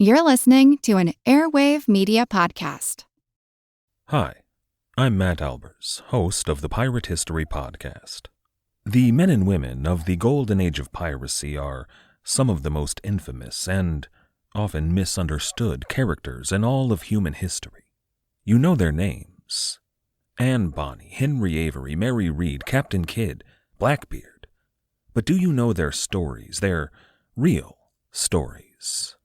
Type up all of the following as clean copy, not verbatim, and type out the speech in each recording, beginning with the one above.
You're listening to an Airwave Media Podcast. Hi, I'm Matt Albers, host of the Pirate History Podcast. The men and women of the golden age of piracy are some of the most infamous and often misunderstood characters in all of human history. You know their names: Anne Bonny, Henry Avery, Mary Read, Captain Kidd, Blackbeard. But do you know their stories, their real stories?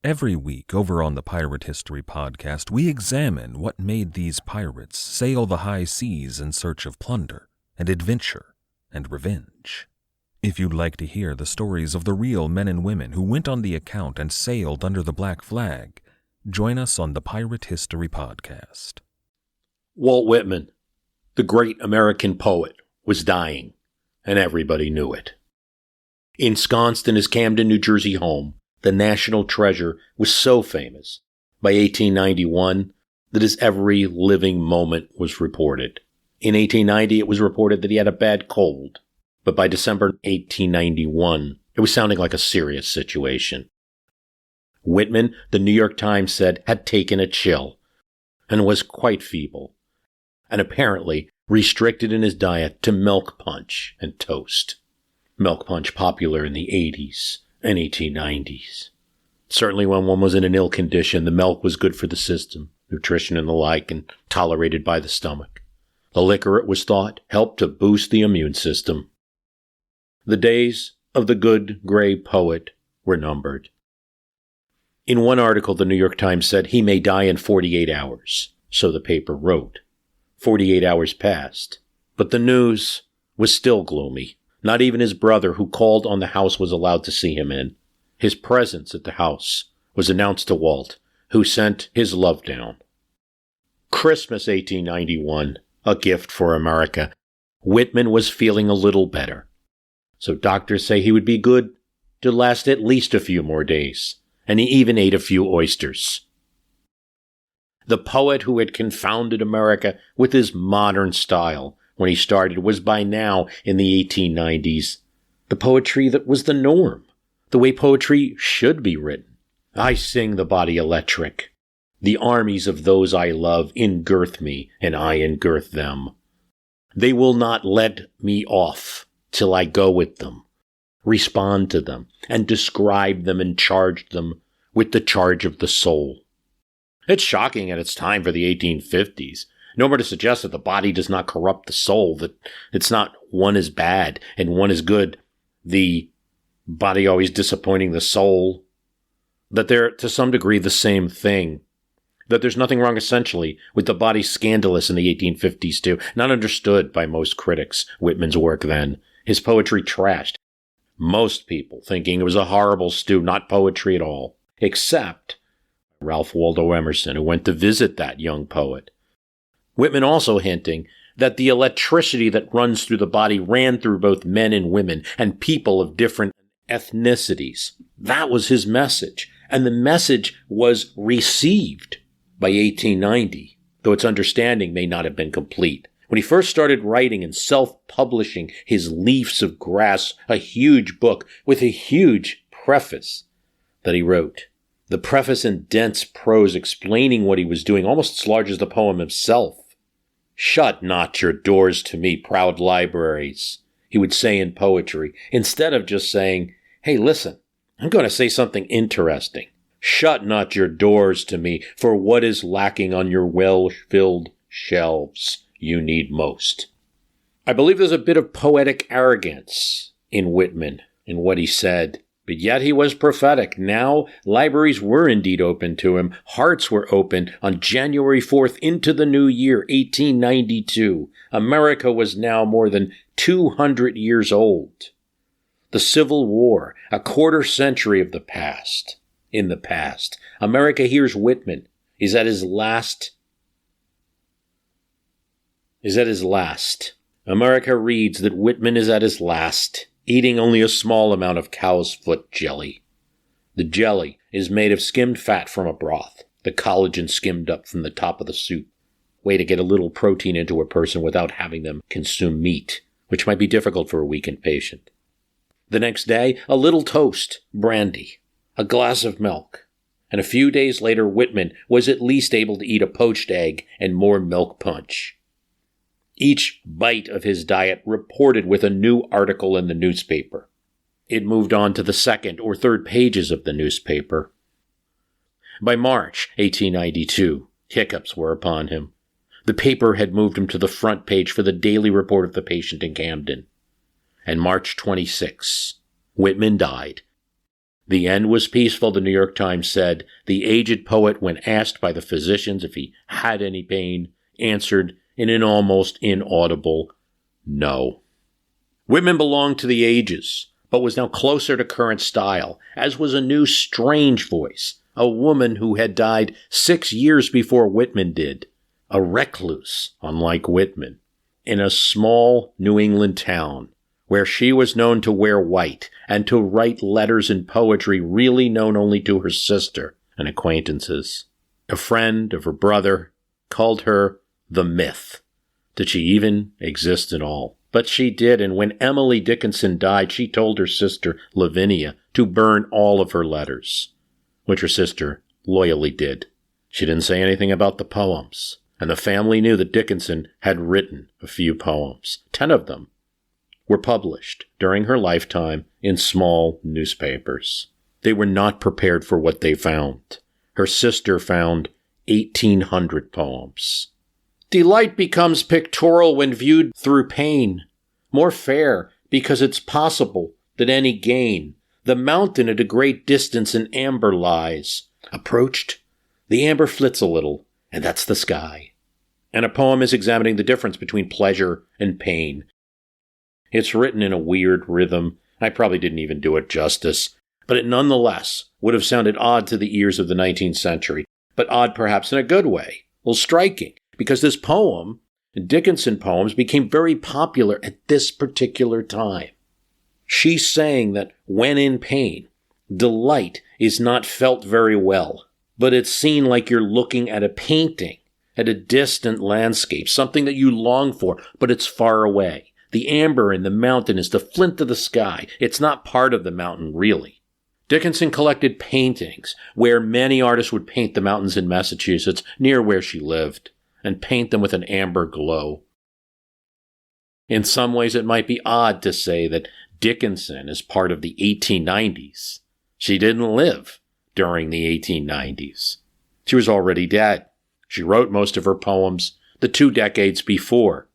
Every week over on the Pirate History Podcast, we examine what made these pirates sail the high seas in search of plunder and adventure and revenge. If you'd like to hear the stories of the real men and women who went on the account and sailed under the black flag, join us on the Pirate History Podcast. Walt Whitman, the great American poet, was dying, and everybody knew it. Ensconced in his Camden, New Jersey home, the national treasure was so famous by 1891 that his every living moment was reported. In 1890, it was reported that he had a bad cold, but by December 1891, it was sounding like a serious situation. Whitman, the New York Times said, had taken a chill and was quite feeble, and apparently restricted in his diet to milk punch and toast. Milk punch popular in the 80s and 1890s. Certainly when one was in an ill condition, the milk was good for the system, nutrition and the like, and tolerated by the stomach. The liquor, it was thought, helped to boost the immune system. The days of the good gray poet were numbered. In one article, the New York Times said he may die in 48 hours, so the paper wrote. 48 hours passed, but the news was still gloomy. Not even his brother, who called on the house, was allowed to see him in. His presence at the house was announced to Walt, who sent his love down. Christmas 1891, a gift for America. Whitman was feeling a little better. So doctors say he would be good to last at least a few more days, and he even ate a few oysters. The poet who had confounded America with his modern style when he started was by now in the 1890s the poetry that was the norm, the way poetry should be written. I sing the body electric. The armies of those I love engirth me, and I engirth them. They will not let me off till I go with them, respond to them, and describe them and charge them with the charge of the soul. It's shocking at its time for the 1850s. No more to suggest that the body does not corrupt the soul, that it's not one is bad and one is good, the body always disappointing the soul, that they're to some degree the same thing, that there's nothing wrong essentially with the body scandalous in the 1850s too, not understood by most critics, Whitman's work then, his poetry trashed, most people thinking it was a horrible stew, not poetry at all, except Ralph Waldo Emerson, who went to visit that young poet. Whitman also hinting that the electricity that runs through the body ran through both men and women and people of different ethnicities. That was his message, and the message was received by 1890, though its understanding may not have been complete. When he first started writing and self-publishing his Leaves of Grass, a huge book with a huge preface that he wrote, the preface in dense prose explaining what he was doing, almost as large as the poem himself. Shut not your doors to me, proud libraries, he would say in poetry, instead of just saying, hey, listen, I'm going to say something interesting. Shut not your doors to me, for what is lacking on your well-filled shelves you need most. I believe there's a bit of poetic arrogance in Whitman, in what he said. But yet he was prophetic. Now libraries were indeed open to him. Hearts were open on January 4th into the new year, 1892. America was now more than 200 years old. The Civil War, a quarter century of the past. In the past, America hears Whitman is at his last. America reads that Whitman is at his last, eating only a small amount of cow's foot jelly. The jelly is made of skimmed fat from a broth, the collagen skimmed up from the top of the soup. Way to get a little protein into a person without having them consume meat, which might be difficult for a weakened patient. The next day, a little toast, brandy, a glass of milk, and a few days later Whitman was at least able to eat a poached egg and more milk punch. Each bite of his diet reported with a new article in the newspaper. It moved on to the second or third pages of the newspaper. By March 1892, hiccups were upon him. The paper had moved him to the front page for the daily report of the patient in Camden. And March 26, Whitman died. The end was peaceful, the New York Times said. The aged poet, when asked by the physicians if he had any pain, answered in an almost inaudible no. Whitman belonged to the ages, but was now closer to current style, as was a new strange voice, a woman who had died 6 years before Whitman did, a recluse, unlike Whitman, in a small New England town, where she was known to wear white and to write letters and poetry really known only to her sister and acquaintances. A friend of her brother called her the Myth. Did she even exist at all? But she did, and when Emily Dickinson died, she told her sister Lavinia to burn all of her letters, which her sister loyally did. She didn't say anything about the poems, and the family knew that Dickinson had written a few poems. 10 of them were published during her lifetime in small newspapers. They were not prepared for what they found. Her sister found 1,800 poems. Delight becomes pictorial when viewed through pain, more fair because it's possible that any gain. The mountain at a great distance in amber lies. Approached, the amber flits a little, and that's the sky. And a poem is examining the difference between pleasure and pain. It's written in a weird rhythm. I probably didn't even do it justice, but it nonetheless would have sounded odd to the ears of the 19th century, but odd perhaps in a good way. Well, striking, because this poem, Dickinson poems, became very popular at this particular time. She's saying that when in pain, delight is not felt very well, but it's seen like you're looking at a painting, at a distant landscape, something that you long for, but it's far away. The amber in the mountain is the flint of the sky. It's not part of the mountain, really. Dickinson collected paintings where many artists would paint the mountains in Massachusetts, near where she lived, and paint them with an amber glow. In some ways, it might be odd to say that Dickinson is part of the 1890s. She didn't live during the 1890s. She was already dead. She wrote most of her poems the 2 decades before.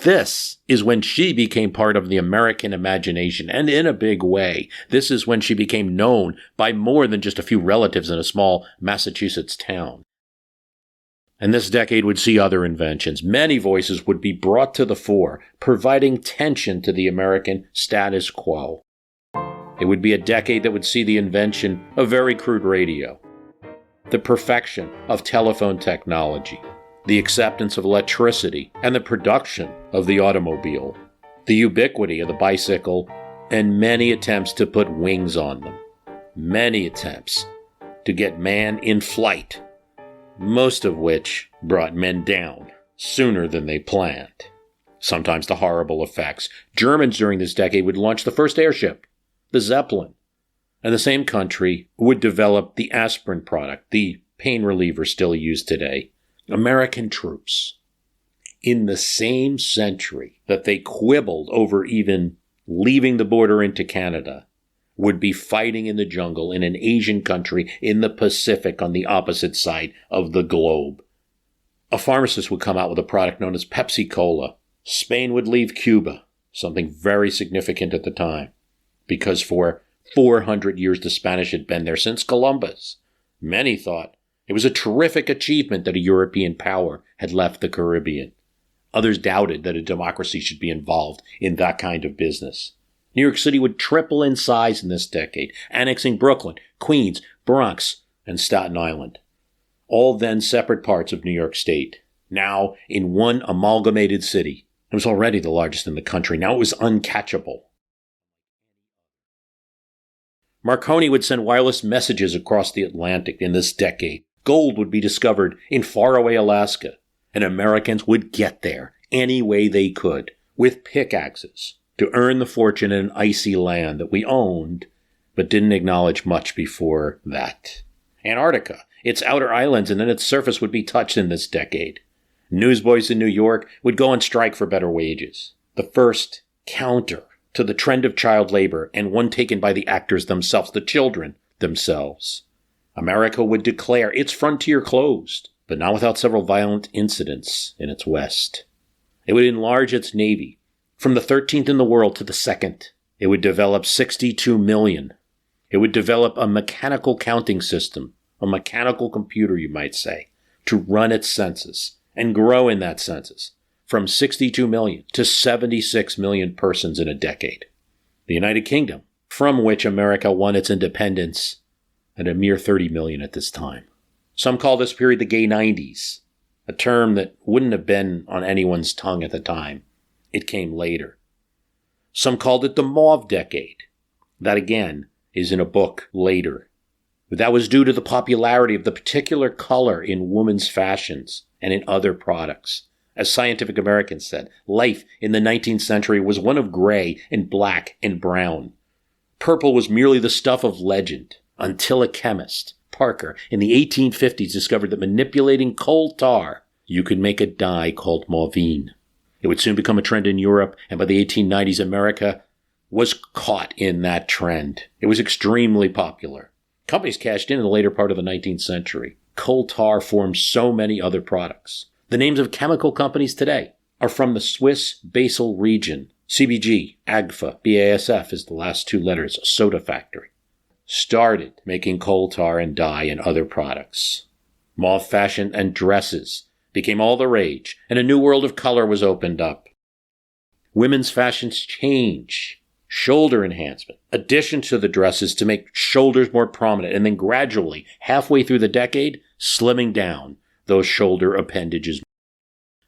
This is when she became part of the American imagination, and in a big way. This is when she became known by more than just a few relatives in a small Massachusetts town. And this decade would see other inventions. Many voices would be brought to the fore, providing tension to the American status quo. It would be a decade that would see the invention of very crude radio, the perfection of telephone technology, the acceptance of electricity, and the production of the automobile, the ubiquity of the bicycle, and many attempts to put wings on them. Many attempts to get man in flight, most of which brought men down sooner than they planned. Sometimes to horrible effects. Germans during this decade would launch the first airship, the Zeppelin, and the same country would develop the aspirin product, the pain reliever still used today. American troops, in the same century that they quibbled over even leaving the border into Canada, would be fighting in the jungle in an Asian country in the Pacific on the opposite side of the globe. A pharmacist would come out with a product known as Pepsi Cola. Spain would leave Cuba, something very significant at the time, because for 400 years the Spanish had been there since Columbus. Many thought it was a terrific achievement that a European power had left the Caribbean. Others doubted that a democracy should be involved in that kind of business. New York City would triple in size in this decade, annexing Brooklyn, Queens, Bronx, and Staten Island, all then separate parts of New York State, now in one amalgamated city. It was already the largest in the country. Now it was uncatchable. Marconi would send wireless messages across the Atlantic in this decade. Gold would be discovered in faraway Alaska, and Americans would get there any way they could, with pickaxes, to earn the fortune in an icy land that we owned, but didn't acknowledge much before that. Antarctica, its outer islands, and then its surface would be touched in this decade. Newsboys in New York would go on strike for better wages. The first counter to the trend of child labor, and one taken by the actors themselves, the children themselves. America would declare its frontier closed, but not without several violent incidents in its west. It would enlarge its navy from the 13th in the world to the 2nd. It would develop 62 million. It would develop a mechanical counting system, a mechanical computer, you might say, to run its census and grow in that census from 62 million to 76 million persons in a decade. The United Kingdom, from which America won its independence, at a mere 30 million at this time. Some call this period the gay 90s, a term that wouldn't have been on anyone's tongue at the time. It came later. Some called it the Mauve Decade. That, again, is in a book later. But that was due to the popularity of the particular color in women's fashions and in other products. As Scientific American said, life in the 19th century was one of gray and black and brown. Purple was merely the stuff of legend, until a chemist, Parker, in the 1850s discovered that manipulating coal tar, you could make a dye called mauvine. It would soon become a trend in Europe, and by the 1890s, America was caught in that trend. It was extremely popular. Companies cashed in the later part of the 19th century. Coal tar formed so many other products. The names of chemical companies today are from the Swiss Basel region. CBG, AGFA, BASF is the last two letters, a soda factory. Started making coal tar and dye and other products. Mauve fashion and dresses became all the rage, and a new world of color was opened up. Women's fashions change. Shoulder enhancement, addition to the dresses to make shoulders more prominent, and then gradually, halfway through the decade, slimming down those shoulder appendages,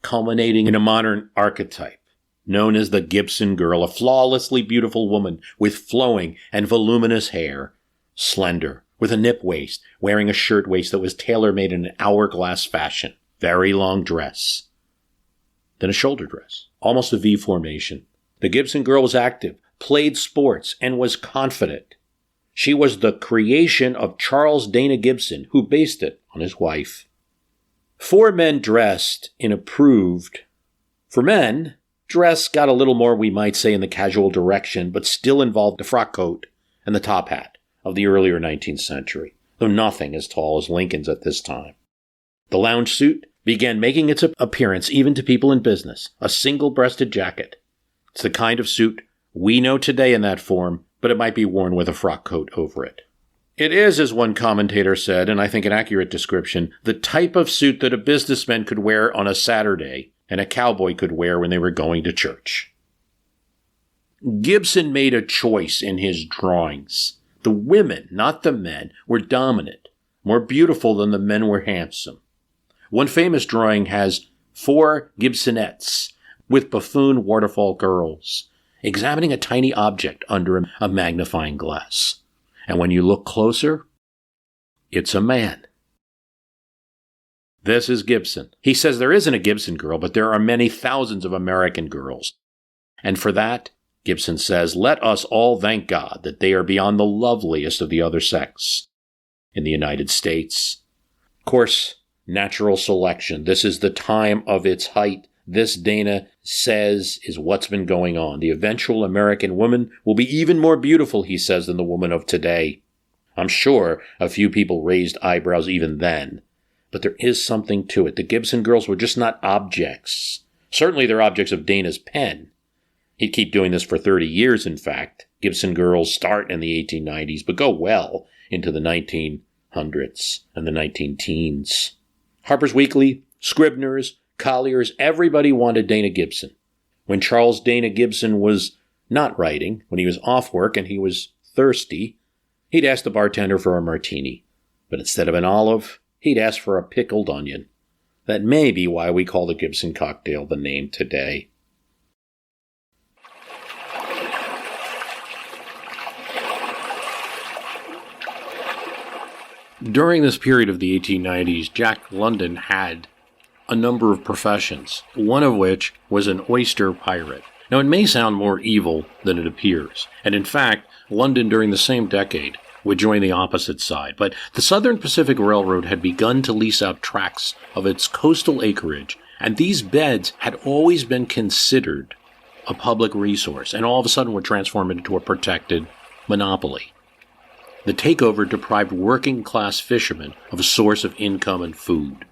culminating in a modern archetype known as the Gibson girl, a flawlessly beautiful woman with flowing and voluminous hair, slender, with a nip waist, wearing a shirtwaist that was tailor-made in an hourglass fashion, very long dress, then a shoulder dress, almost a V formation. The Gibson girl was active, played sports, and was confident. She was the creation of Charles Dana Gibson, who based it on his wife. For men, dress got a little more, we might say, in the casual direction, but still involved the frock coat and the top hat of the earlier 19th century, though nothing as tall as Lincoln's at this time. The lounge suit began making its appearance even to people in business, a single-breasted jacket. It's the kind of suit we know today in that form, but it might be worn with a frock coat over it. It is, as one commentator said, and I think an accurate description, the type of suit that a businessman could wear on a Saturday and a cowboy could wear when they were going to church. Gibson made a choice in his drawings. The women, not the men, were dominant, more beautiful than the men were handsome. One famous drawing has 4 Gibsonettes with buffoon waterfall girls examining a tiny object under a magnifying glass. And when you look closer, it's a man. This is Gibson. He says there isn't a Gibson girl, but there are many thousands of American girls. And for that, Gibson says, let us all thank God that they are beyond the loveliest of the other sex in the United States. Of course, natural selection. This is the time of its height. This, Dana says, is what's been going on. The eventual American woman will be even more beautiful, he says, than the woman of today. I'm sure a few people raised eyebrows even then. But there is something to it. The Gibson girls were just not objects. Certainly they're objects of Dana's pen. He'd keep doing this for 30 years, in fact. Gibson girls start in the 1890s, but go well into the 1900s and the 19-teens. Harper's Weekly, Scribner's, Collier's, everybody wanted Dana Gibson. When Charles Dana Gibson was not writing, when he was off work and he was thirsty, he'd ask the bartender for a martini. But instead of an olive, he'd ask for a pickled onion. That may be why we call the Gibson cocktail the name today. During this period of the 1890s, Jack London had a number of professions, one of which was an oyster pirate. Now, it may sound more evil than it appears, and in fact, London during the same decade would join the opposite side. But the Southern Pacific Railroad had begun to lease out tracts of its coastal acreage, and these beds had always been considered a public resource, and all of a sudden were transformed into a protected monopoly. The takeover deprived working-class fishermen of a source of income and food.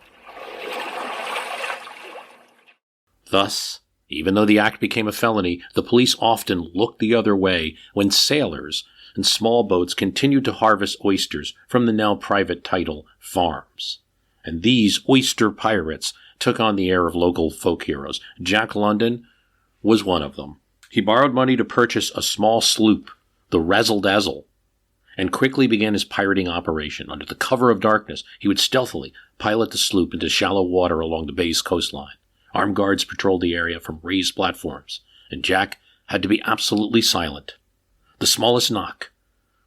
Thus, even though the act became a felony, the police often looked the other way when sailors and small boats continued to harvest oysters from the now private title farms. And these oyster pirates took on the air of local folk heroes. Jack London was one of them. He borrowed money to purchase a small sloop, the Razzle Dazzle, and quickly began his pirating operation. Under the cover of darkness, he would stealthily pilot the sloop into shallow water along the bay's coastline. Armed guards patrolled the area from raised platforms, and Jack had to be absolutely silent. The smallest knock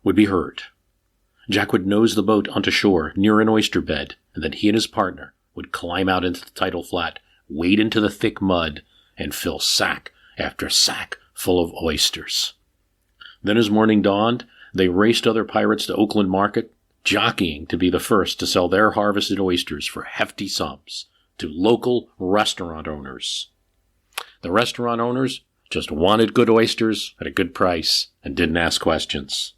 would be heard. Jack would nose the boat onto shore near an oyster bed, and then he and his partner would climb out into the tidal flat, wade into the thick mud, and fill sack after sack full of oysters. Then as morning dawned, they raced other pirates to Oakland Market, jockeying to be the first to sell their harvested oysters for hefty sums to local restaurant owners. The restaurant owners just wanted good oysters at a good price and didn't ask questions.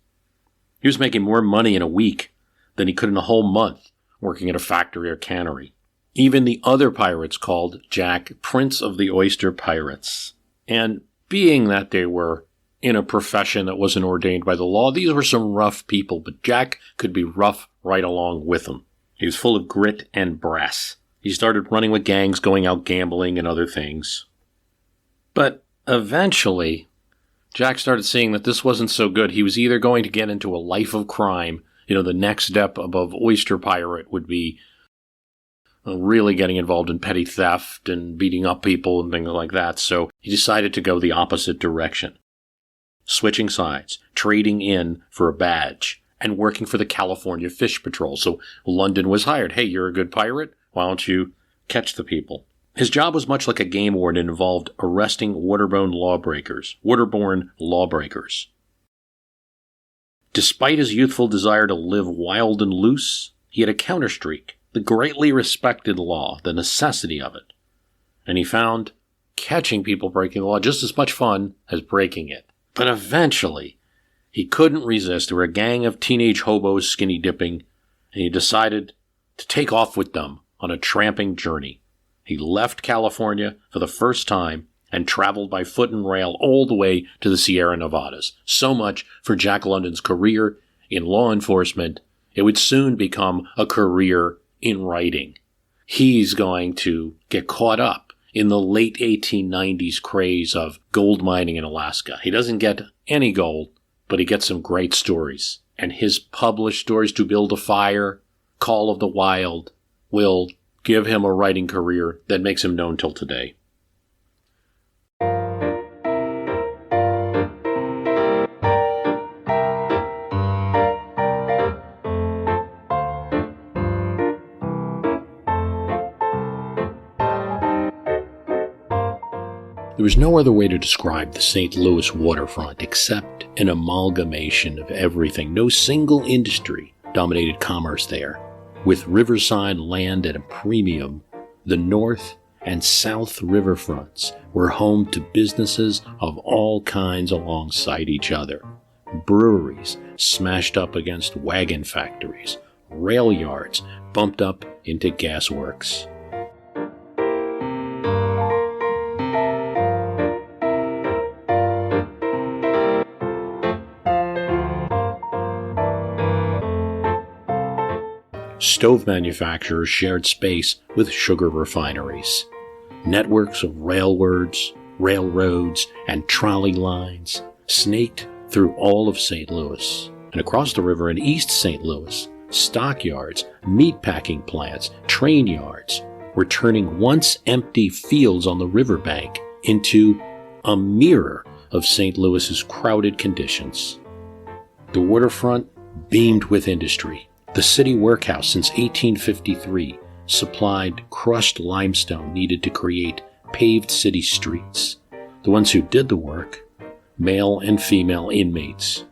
He was making more money in a week than he could in a whole month working at a factory or cannery. Even the other pirates called Jack Prince of the Oyster Pirates. And being that they were in a profession that wasn't ordained by the law, these were some rough people, but Jack could be rough right along with them. He was full of grit and brass. He started running with gangs, going out gambling and other things. But eventually, Jack started seeing that this wasn't so good. He was either going to get into a life of crime, the next step above oyster pirate would be really getting involved in petty theft and beating up people and things like that. So he decided to go the opposite direction. Switching sides, trading in for a badge, and working for the California Fish Patrol. So London was hired. Hey, you're a good pirate? Why don't you catch the people? His job was much like a game warden and involved arresting waterborne lawbreakers. Despite his youthful desire to live wild and loose, he had a counterstreak, the greatly respected law, the necessity of it. And he found catching people breaking the law just as much fun as breaking it. But eventually, he couldn't resist. There were a gang of teenage hobos skinny dipping, and he decided to take off with them on a tramping journey. He left California for the first time and traveled by foot and rail all the way to the Sierra Nevadas. So much for Jack London's career in law enforcement. It would soon become a career in writing. He's going to get caught up in the late 1890s craze of gold mining in Alaska. He doesn't get any gold, but he gets some great stories. And his published stories, To Build a Fire, Call of the Wild, will give him a writing career that makes him known till today. There was no other way to describe the St. Louis waterfront except an amalgamation of everything. No single industry dominated commerce there. With riverside land at a premium, the north and south riverfronts were home to businesses of all kinds alongside each other. Breweries smashed up against wagon factories, rail yards bumped up into gasworks. Stove manufacturers shared space with sugar refineries. Networks of railroads, and trolley lines snaked through all of St. Louis. And across the river in East St. Louis, stockyards, meatpacking plants, train yards were turning once empty fields on the riverbank into a mirror of St. Louis's crowded conditions. The waterfront beamed with industry. The city workhouse since 1853 supplied crushed limestone needed to create paved city streets. The ones who did the work, male and female inmates.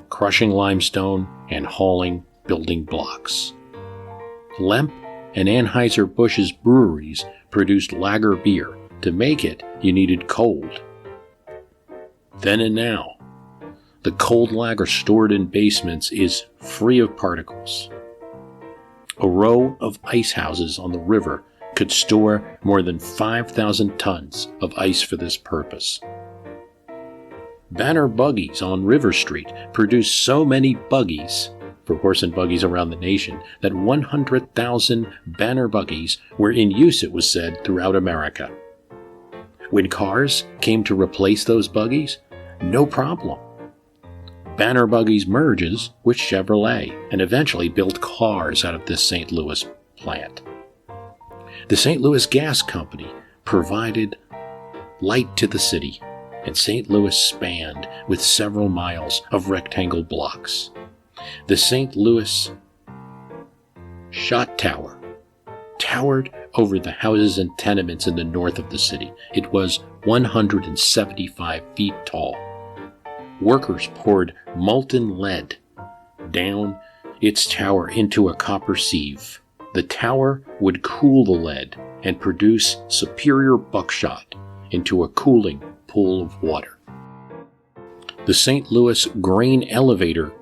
crushing limestone and hauling building blocks. Lemp and Anheuser-Busch's breweries produced lager beer. To make it, you needed cold. Then and now, the cold lager stored in basements is free of particles. A row of ice houses on the river could store more than 5,000 tons of ice for this purpose. Banner buggies on River Street produced so many buggies for horse and buggies around the nation that 100,000 banner buggies were in use, it was said, throughout America. When cars came to replace those buggies, no problem. Banner Buggies merges with Chevrolet and eventually built cars out of this St. Louis plant. The St. Louis Gas Company provided light to the city, and St. Louis spanned with several miles of rectangle blocks. The St. Louis Shot Tower towered over the houses and tenements in the north of the city. It was 175 feet tall. Workers poured molten lead down its tower into a copper sieve. The tower would cool the lead and produce superior buckshot into a cooling pool of water. The St. Louis grain elevator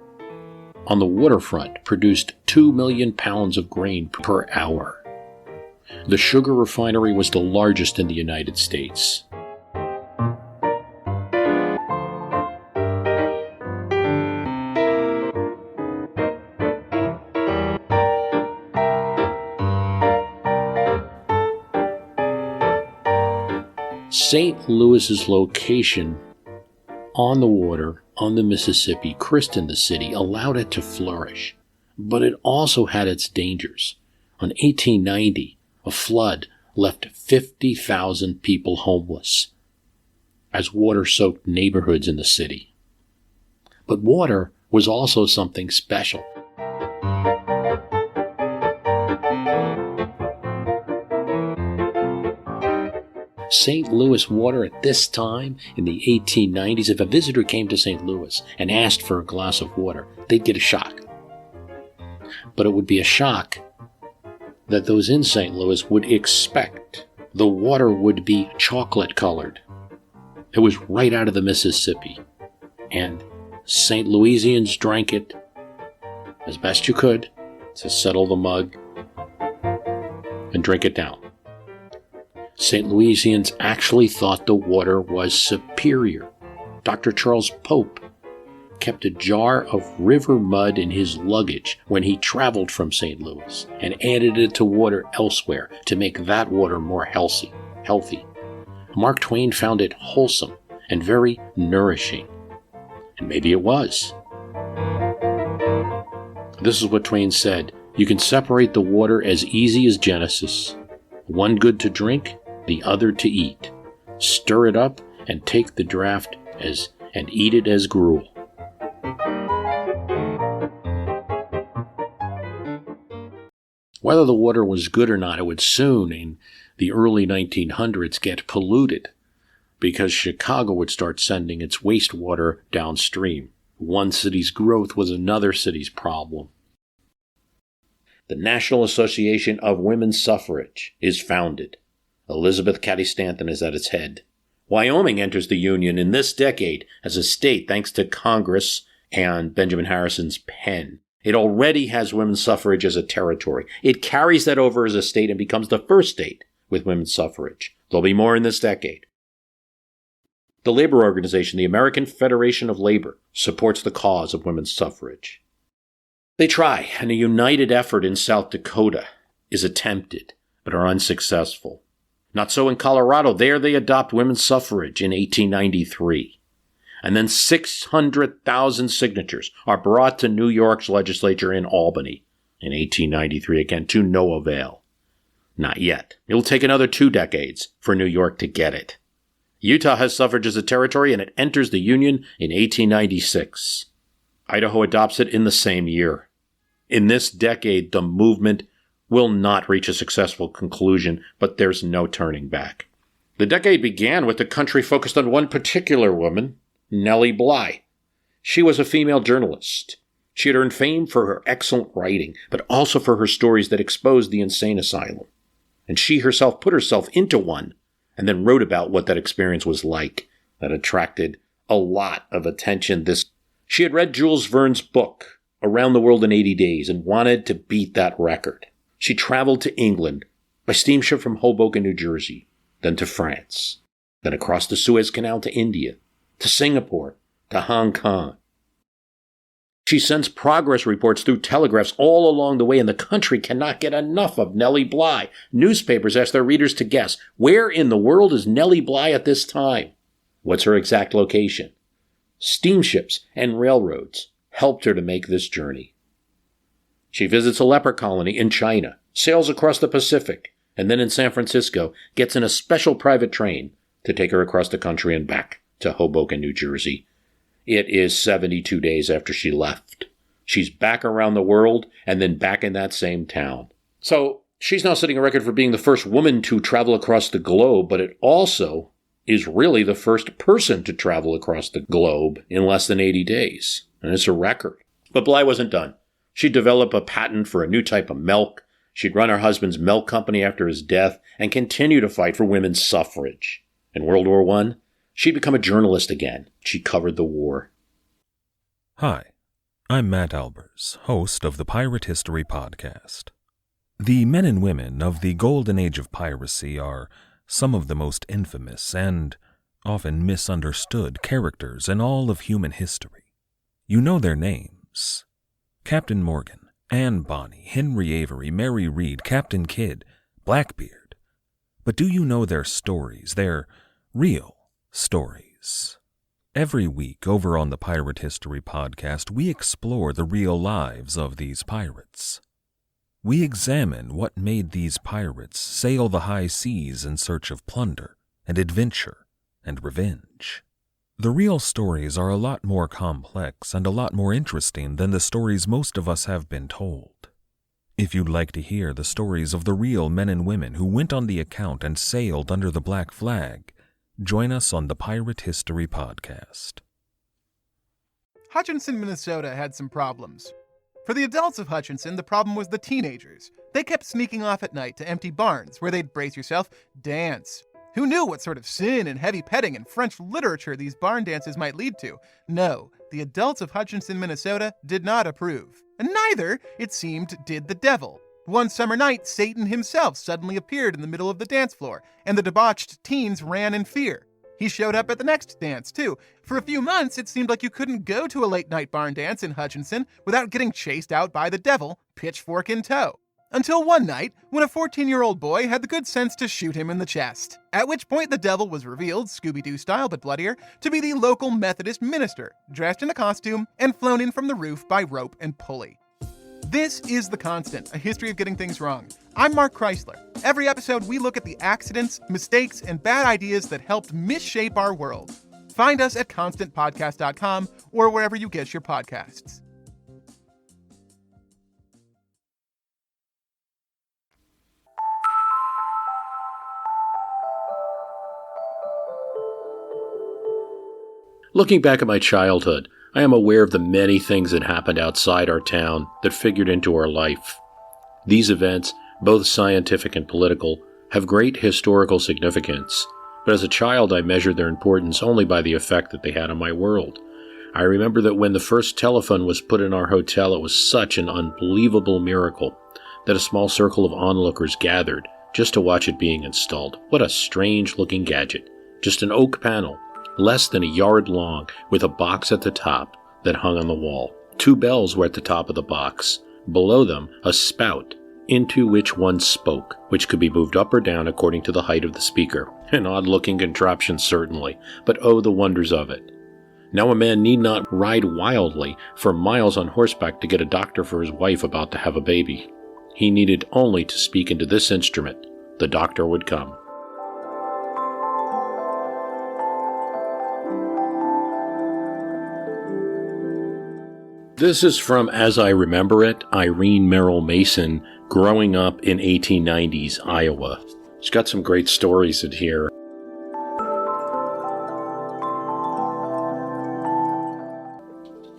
on the waterfront produced 2 million pounds of grain per hour. The sugar refinery was the largest in the United States. St. Louis's location on the water, on the Mississippi, christened the city, allowed it to flourish. But it also had its dangers. On 1890, a flood left 50,000 people homeless as water soaked neighborhoods in the city. But water was also something special. St. Louis water at this time, in the 1890s, if a visitor came to St. Louis and asked for a glass of water, they'd get a shock. But it would be a shock that those in St. Louis would expect. The water would be chocolate colored. It was right out of the Mississippi. And St. Louisians drank it as best you could to settle the mug and drink it down. St. Louisians actually thought the water was superior. Dr. Charles Pope kept a jar of river mud in his luggage when he traveled from St. Louis and added it to water elsewhere to make that water more healthy. Mark Twain found it wholesome and very nourishing. And maybe it was. This is what Twain said: "You can separate the water as easy as Genesis. One good to drink, the other to eat. Stir it up and take the draught and eat it as gruel." Whether the water was good or not, it would soon, in the early 1900s, get polluted because Chicago would start sending its wastewater downstream. One city's growth was another city's problem. The National Association of Women's Suffrage is founded. Elizabeth Cady Stanton is at its head. Wyoming enters the Union in this decade as a state thanks to Congress and Benjamin Harrison's pen. It already has women's suffrage as a territory. It carries that over as a state and becomes the first state with women's suffrage. There'll be more in this decade. The labor organization, the American Federation of Labor, supports the cause of women's suffrage. They try, and a united effort in South Dakota is attempted, but are unsuccessful. Not so in Colorado. There they adopt women's suffrage in 1893. And then 600,000 signatures are brought to New York's legislature in Albany in 1893, again to no avail. Not yet. It'll take another 2 decades for New York to get it. Utah has suffrage as a territory, and it enters the Union in 1896. Idaho adopts it in the same year. In this decade, the movement will not reach a successful conclusion, but there's no turning back. The decade began with the country focused on one particular woman, Nellie Bly. She was a female journalist. She had earned fame for her excellent writing, but also for her stories that exposed the insane asylum. And she herself put herself into one, and then wrote about what that experience was like. That attracted a lot of attention. She had read Jules Verne's book, Around the World in 80 Days, and wanted to beat that record. She traveled to England by steamship from Hoboken, New Jersey, then to France, then across the Suez Canal to India, to Singapore, to Hong Kong. She sends progress reports through telegraphs all along the way, and the country cannot get enough of Nellie Bly. Newspapers ask their readers to guess, where in the world is Nellie Bly at this time? What's her exact location? Steamships and railroads helped her to make this journey. She visits a leper colony in China, sails across the Pacific, and then in San Francisco gets in a special private train to take her across the country and back to Hoboken, New Jersey. It is 72 days after she left. She's back around the world and then back in that same town. So she's now setting a record for being the first woman to travel across the globe, but it also is really the first person to travel across the globe in less than 80 days. And it's a record. But Bly wasn't done. She'd develop a patent for a new type of milk. She'd run her husband's milk company after his death and continue to fight for women's suffrage. In World War I, she'd become a journalist again. She covered the war. Hi, I'm Matt Albers, host of the Pirate History Podcast. The men and women of the golden age of piracy are some of the most infamous and often misunderstood characters in all of human history. You know their names: Captain Morgan, Anne Bonny, Henry Avery, Mary Read, Captain Kidd, Blackbeard. But do you know their stories, their real stories? Every week over on the Pirate History Podcast, we explore the real lives of these pirates. We examine what made these pirates sail the high seas in search of plunder and adventure and revenge. The real stories are a lot more complex and a lot more interesting than the stories most of us have been told. If you'd like to hear the stories of the real men and women who went on the account and sailed under the black flag, join us on the Pirate History Podcast. Hutchinson, Minnesota had some problems. For the adults of Hutchinson, the problem was the teenagers. They kept sneaking off at night to empty barns where they'd, brace yourself, dance. Who knew what sort of sin and heavy petting and French literature these barn dances might lead to? No, the adults of Hutchinson, Minnesota did not approve. And neither, it seemed, did the devil. One summer night, Satan himself suddenly appeared in the middle of the dance floor, and the debauched teens ran in fear. He showed up at the next dance, too. For a few months, it seemed like you couldn't go to a late-night barn dance in Hutchinson without getting chased out by the devil, pitchfork in tow. Until one night, when a 14-year-old boy had the good sense to shoot him in the chest. At which point the devil was revealed, Scooby-Doo style but bloodier, to be the local Methodist minister, dressed in a costume and flown in from the roof by rope and pulley. This is The Constant, a history of getting things wrong. I'm Mark Chrysler. Every episode, we look at the accidents, mistakes, and bad ideas that helped misshape our world. Find us at constantpodcast.com or wherever you get your podcasts. Looking back at my childhood, I am aware of the many things that happened outside our town that figured into our life. These events, both scientific and political, have great historical significance, but as a child I measured their importance only by the effect that they had on my world. I remember that when the first telephone was put in our hotel, it was such an unbelievable miracle that a small circle of onlookers gathered just to watch it being installed. What a strange-looking gadget. Just an oak panel, less than a yard long, with a box at the top that hung on the wall. 2 bells were at the top of the box. Below them, a spout, into which one spoke, which could be moved up or down according to the height of the speaker. An odd-looking contraption, certainly, but oh, the wonders of it. Now a man need not ride wildly for miles on horseback to get a doctor for his wife about to have a baby. He needed only to speak into this instrument. The doctor would come. This is from As I Remember It, Irene Merrill Mason, growing up in 1890's Iowa. She's got some great stories in here.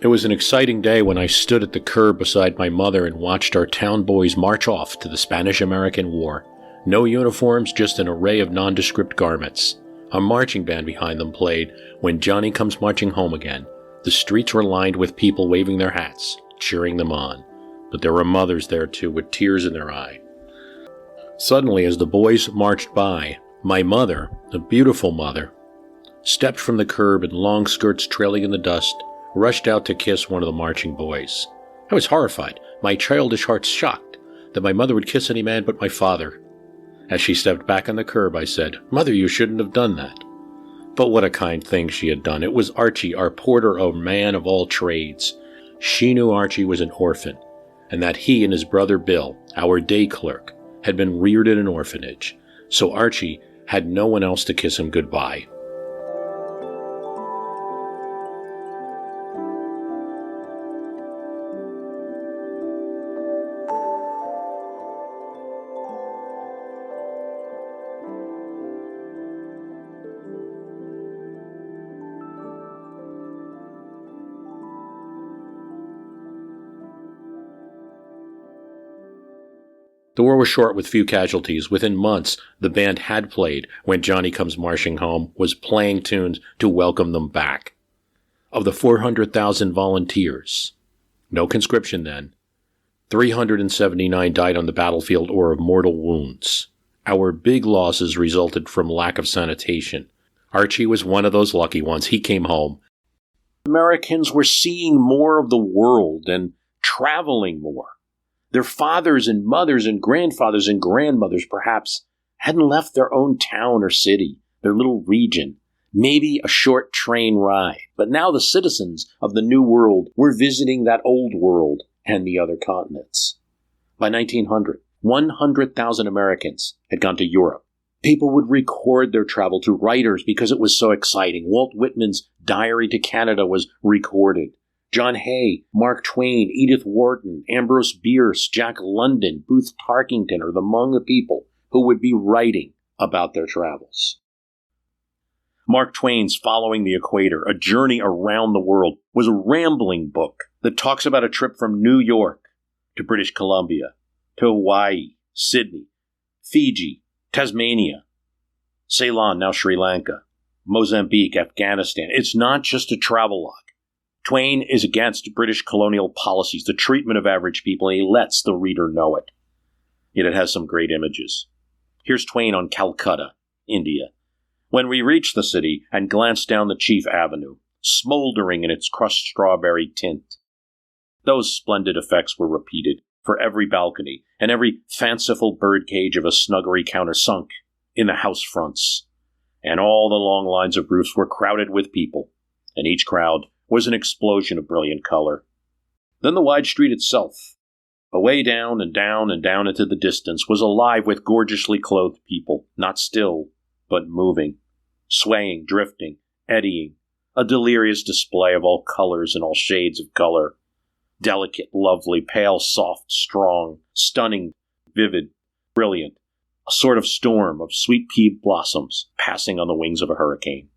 It was an exciting day when I stood at the curb beside my mother and watched our town boys march off to the Spanish-American War. No uniforms, just an array of nondescript garments. A marching band behind them played When Johnny Comes Marching Home Again. The streets were lined with people waving their hats, cheering them on. But there were mothers there too, with tears in their eye. Suddenly, as the boys marched by, my mother, a beautiful mother, stepped from the curb in long skirts trailing in the dust, rushed out to kiss one of the marching boys. I was horrified, my childish heart shocked, that my mother would kiss any man but my father. As she stepped back on the curb, I said, "Mother, you shouldn't have done that." But what a kind thing she had done. It was Archie, our porter, a man of all trades. She knew Archie was an orphan, and that he and his brother Bill, our day clerk, had been reared in an orphanage. So Archie had no one else to kiss him goodbye. The war was short with few casualties. Within months, the band had played When Johnny Comes Marching Home, was playing tunes to welcome them back. Of the 400,000 volunteers, no conscription then, 379 died on the battlefield or of mortal wounds. Our big losses resulted from lack of sanitation. Archie was one of those lucky ones. He came home. Americans were seeing more of the world and traveling more. Their fathers and mothers and grandfathers and grandmothers perhaps hadn't left their own town or city, their little region, maybe a short train ride. But now the citizens of the New World were visiting that old world and the other continents. By 1900, 100,000 Americans had gone to Europe. People would record their travel to writers because it was so exciting. Walt Whitman's Diary to Canada was recorded. John Hay, Mark Twain, Edith Wharton, Ambrose Bierce, Jack London, Booth Tarkington are among the people who would be writing about their travels. Mark Twain's Following the Equator, A Journey Around the World, was a rambling book that talks about a trip from New York to British Columbia, to Hawaii, Sydney, Fiji, Tasmania, Ceylon, now Sri Lanka, Mozambique, Afghanistan. It's not just a travelogue. Twain is against British colonial policies, the treatment of average people, and he lets the reader know it. Yet it has some great images. Here's Twain on Calcutta, India. When we reached the city and glanced down the chief avenue, smoldering in its crushed strawberry tint, those splendid effects were repeated for every balcony and every fanciful birdcage of a snuggery counter sunk in the house fronts. And all the long lines of roofs were crowded with people, and each crowd was an explosion of brilliant color. Then the wide street itself, away down and down and down into the distance, was alive with gorgeously clothed people, not still, but moving, swaying, drifting, eddying, a delirious display of all colors and all shades of color. Delicate, lovely, pale, soft, strong, stunning, vivid, brilliant, a sort of storm of sweet pea blossoms passing on the wings of a hurricane.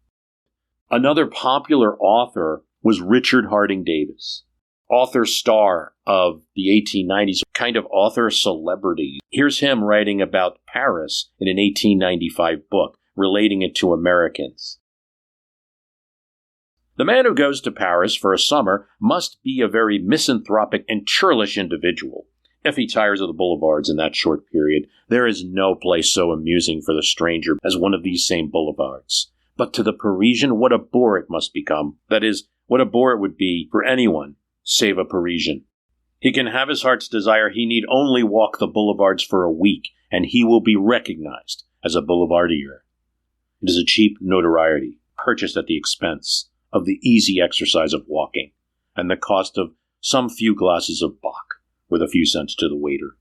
Another popular author was Richard Harding Davis, author star of the 1890s, kind of author celebrity. Here's him writing about Paris in an 1895 book, relating it to Americans. The man who goes to Paris for a summer must be a very misanthropic and churlish individual. If he tires of the boulevards in that short period, there is no place so amusing for the stranger as one of these same boulevards. But to the Parisian, what a bore it must become. That is, what a bore it would be for anyone, save a Parisian. He can have his heart's desire. He need only walk the boulevards for a week, and he will be recognized as a boulevardier. It is a cheap notoriety, purchased at the expense of the easy exercise of walking, and the cost of some few glasses of Bock, with a few cents to the waiter.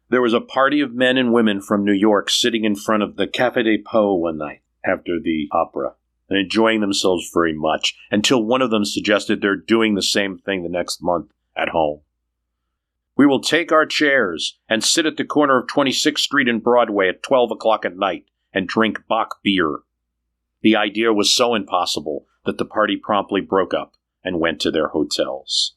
There was a party of men and women from New York sitting in front of the Café des Pots one night after the opera, and enjoying themselves very much, until one of them suggested they're doing the same thing the next month at home. We will take our chairs and sit at the corner of 26th Street and Broadway at 12 o'clock at night and drink Bock beer. The idea was so impossible that the party promptly broke up, and went to their hotels.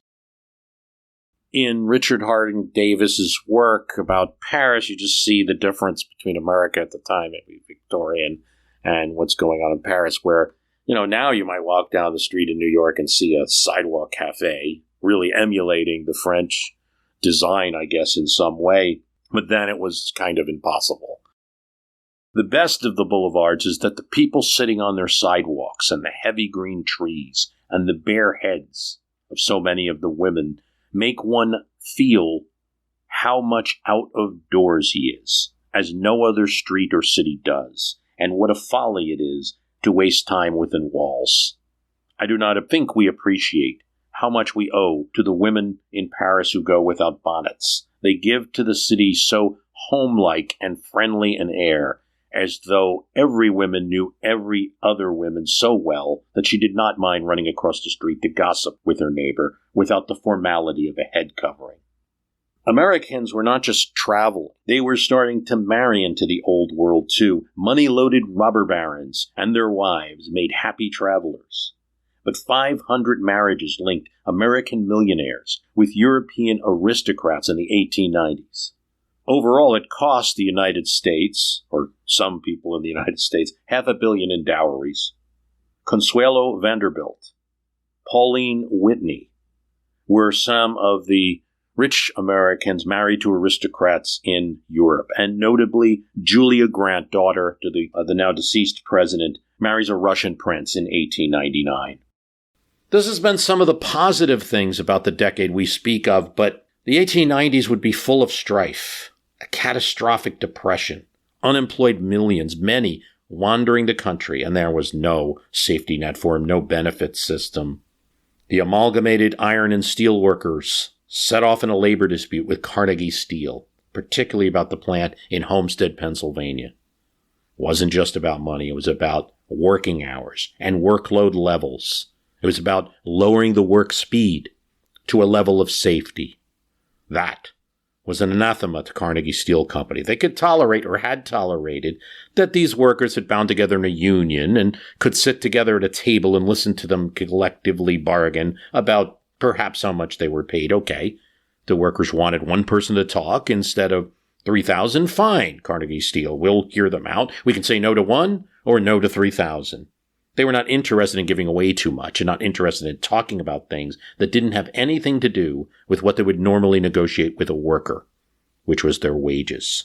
In Richard Harding Davis's work about Paris, you just see the difference between America at the time, maybe Victorian, and what's going on in Paris, where, now you might walk down the street in New York and see a sidewalk cafe, really emulating the French design, I guess, in some way, but then it was kind of impossible. The best of the boulevards is that the people sitting on their sidewalks and the heavy green trees and the bare heads of so many of the women make one feel how much out of doors he is, as no other street or city does, and what a folly it is to waste time within walls. I do not think we appreciate how much we owe to the women in Paris who go without bonnets. They give to the city so homelike and friendly an air, as though every woman knew every other woman so well that she did not mind running across the street to gossip with her neighbor without the formality of a head covering. Americans were not just traveling. They were starting to marry into the old world too. Money-loaded robber barons and their wives made happy travelers. But 500 marriages linked American millionaires with European aristocrats in the 1890s. Overall, it cost the United States, or some people in the United States, $500 million in dowries. Consuelo Vanderbilt, Pauline Whitney were some of the rich Americans married to aristocrats in Europe. And notably, Julia Grant, daughter to the now deceased president, marries a Russian prince in 1899. This has been some of the positive things about the decade we speak of, but the 1890s would be full of strife. A catastrophic depression, unemployed millions, many wandering the country, and there was no safety net for them, no benefit system. The Amalgamated Iron and Steel Workers set off in a labor dispute with Carnegie Steel, particularly about the plant in Homestead, Pennsylvania. It wasn't just about money, it was about working hours and workload levels. It was about lowering the work speed to a level of safety. That was an anathema to Carnegie Steel Company. They could tolerate, or had tolerated, that these workers had bound together in a union and could sit together at a table and listen to them collectively bargain about perhaps how much they were paid. Okay, the workers wanted one person to talk instead of 3,000. Fine, Carnegie Steel, we'll hear them out. We can say no to one or no to 3,000. They were not interested in giving away too much and not interested in talking about things that didn't have anything to do with what they would normally negotiate with a worker, which was their wages.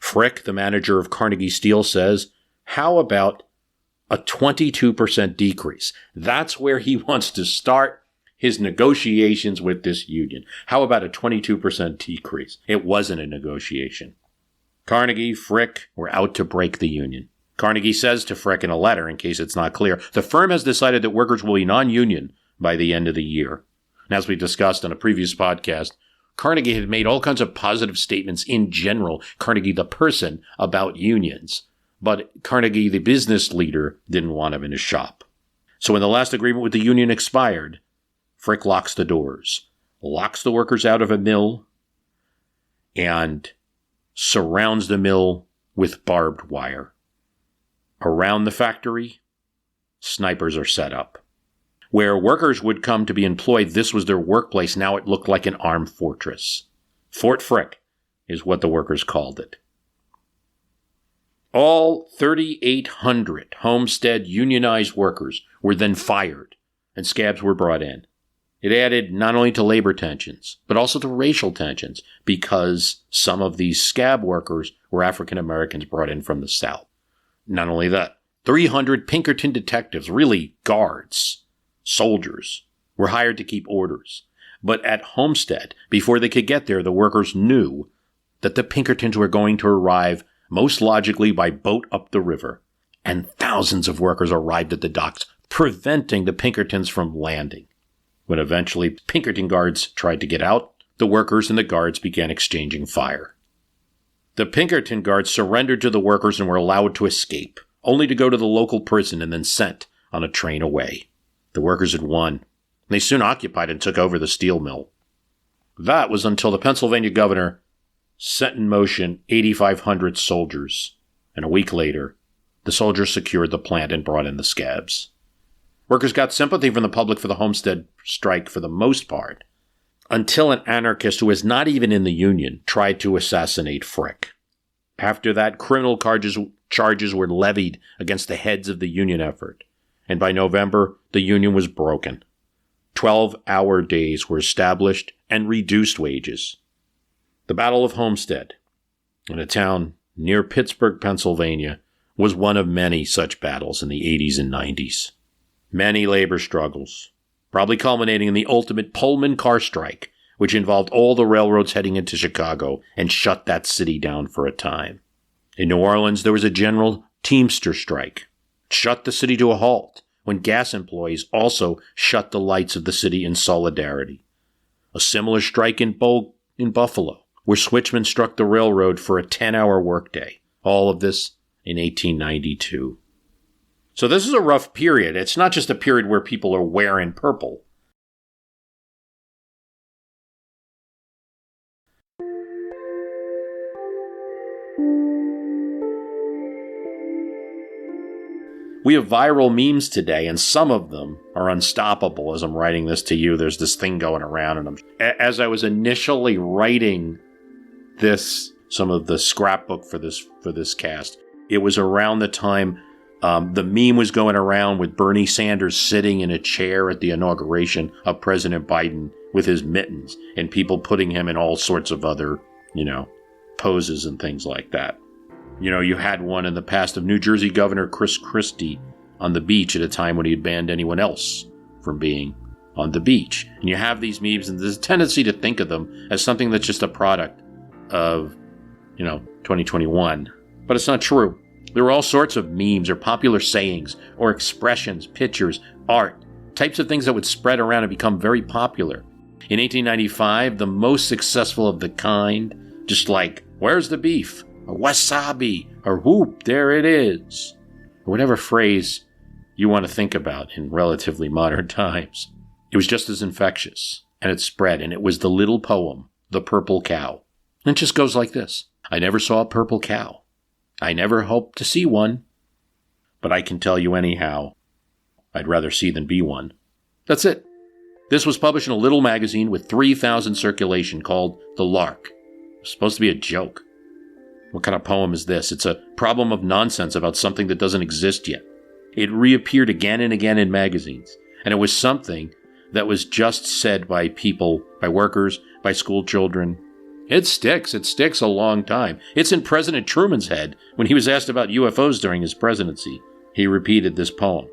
Frick, the manager of Carnegie Steel, says, how about a 22% decrease? That's where he wants to start his negotiations with this union. How about a 22% decrease? It wasn't a negotiation. Carnegie, Frick were out to break the union. Carnegie says to Frick in a letter, in case it's not clear, the firm has decided that workers will be non-union by the end of the year. And as we discussed on a previous podcast, Carnegie had made all kinds of positive statements in general, Carnegie the person, about unions. But Carnegie the business leader didn't want him in his shop. So when the last agreement with the union expired, Frick locks the doors, locks the workers out of a mill, and surrounds the mill with barbed wire. Around the factory, snipers are set up. Where workers would come to be employed, this was their workplace. Now it looked like an armed fortress. Fort Frick is what the workers called it. All 3,800 Homestead unionized workers were then fired, and scabs were brought in. It added not only to labor tensions, but also to racial tensions, because some of these scab workers were African Americans brought in from the South. Not only that, 300 Pinkerton detectives, really guards, soldiers, were hired to keep orders. But at Homestead, before they could get there, the workers knew that the Pinkertons were going to arrive most logically by boat up the river, and thousands of workers arrived at the docks, preventing the Pinkertons from landing. When eventually Pinkerton guards tried to get out, the workers and the guards began exchanging fire. The Pinkerton guards surrendered to the workers and were allowed to escape, only to go to the local prison and then sent on a train away. The workers had won. They soon occupied and took over the steel mill. That was until the Pennsylvania governor set in motion 8,500 soldiers, and a week later, the soldiers secured the plant and brought in the scabs. Workers got sympathy from the public for the Homestead strike for the most part, until an anarchist who was not even in the union tried to assassinate Frick. After that, criminal charges were levied against the heads of the union effort, and by November, the union was broken. 12-hour days were established and reduced wages. The Battle of Homestead, in a town near Pittsburgh, Pennsylvania, was one of many such battles in the 80s and 90s. Many labor struggles, probably culminating in the ultimate Pullman car strike, which involved all the railroads heading into Chicago and shut that city down for a time. In New Orleans, there was a general Teamster strike. It shut the city to a halt when gas employees also shut the lights of the city in solidarity. A similar strike in Buffalo, where switchmen struck the railroad for a 10-hour workday. All of this in 1892. So this is a rough period. It's not just a period where people are wearing purple. We have viral memes today, and some of them are unstoppable. As I'm writing this to you, there's this thing going around, and as I was initially writing this, some of the scrapbook for this cast, it was around the time the meme was going around with Bernie Sanders sitting in a chair at the inauguration of President Biden with his mittens, and people putting him in all sorts of other, poses and things like that. You had one in the past of New Jersey Governor Chris Christie on the beach at a time when he had banned anyone else from being on the beach. And you have these memes, and there's a tendency to think of them as something that's just a product of, 2021. But it's not true. There are all sorts of memes or popular sayings or expressions, pictures, art, types of things that would spread around and become very popular. In 1895, the most successful of the kind, just like, "Where's the beef?" or "Wasabi," or "Whoop, there it is," or whatever phrase you want to think about in relatively modern times. It was just as infectious, and it spread, and it was the little poem, "The Purple Cow." And it just goes like this. I never saw a purple cow. I never hoped to see one, but I can tell you anyhow, I'd rather see than be one. That's it. This was published in a little magazine with 3,000 circulation called The Lark. It was supposed to be a joke. What kind of poem is this? It's a problem of nonsense about something that doesn't exist yet. It reappeared again and again in magazines, and it was something that was just said by people, by workers, by school children. It sticks a long time. It's in President Truman's head when he was asked about UFOs during his presidency. He repeated this poem.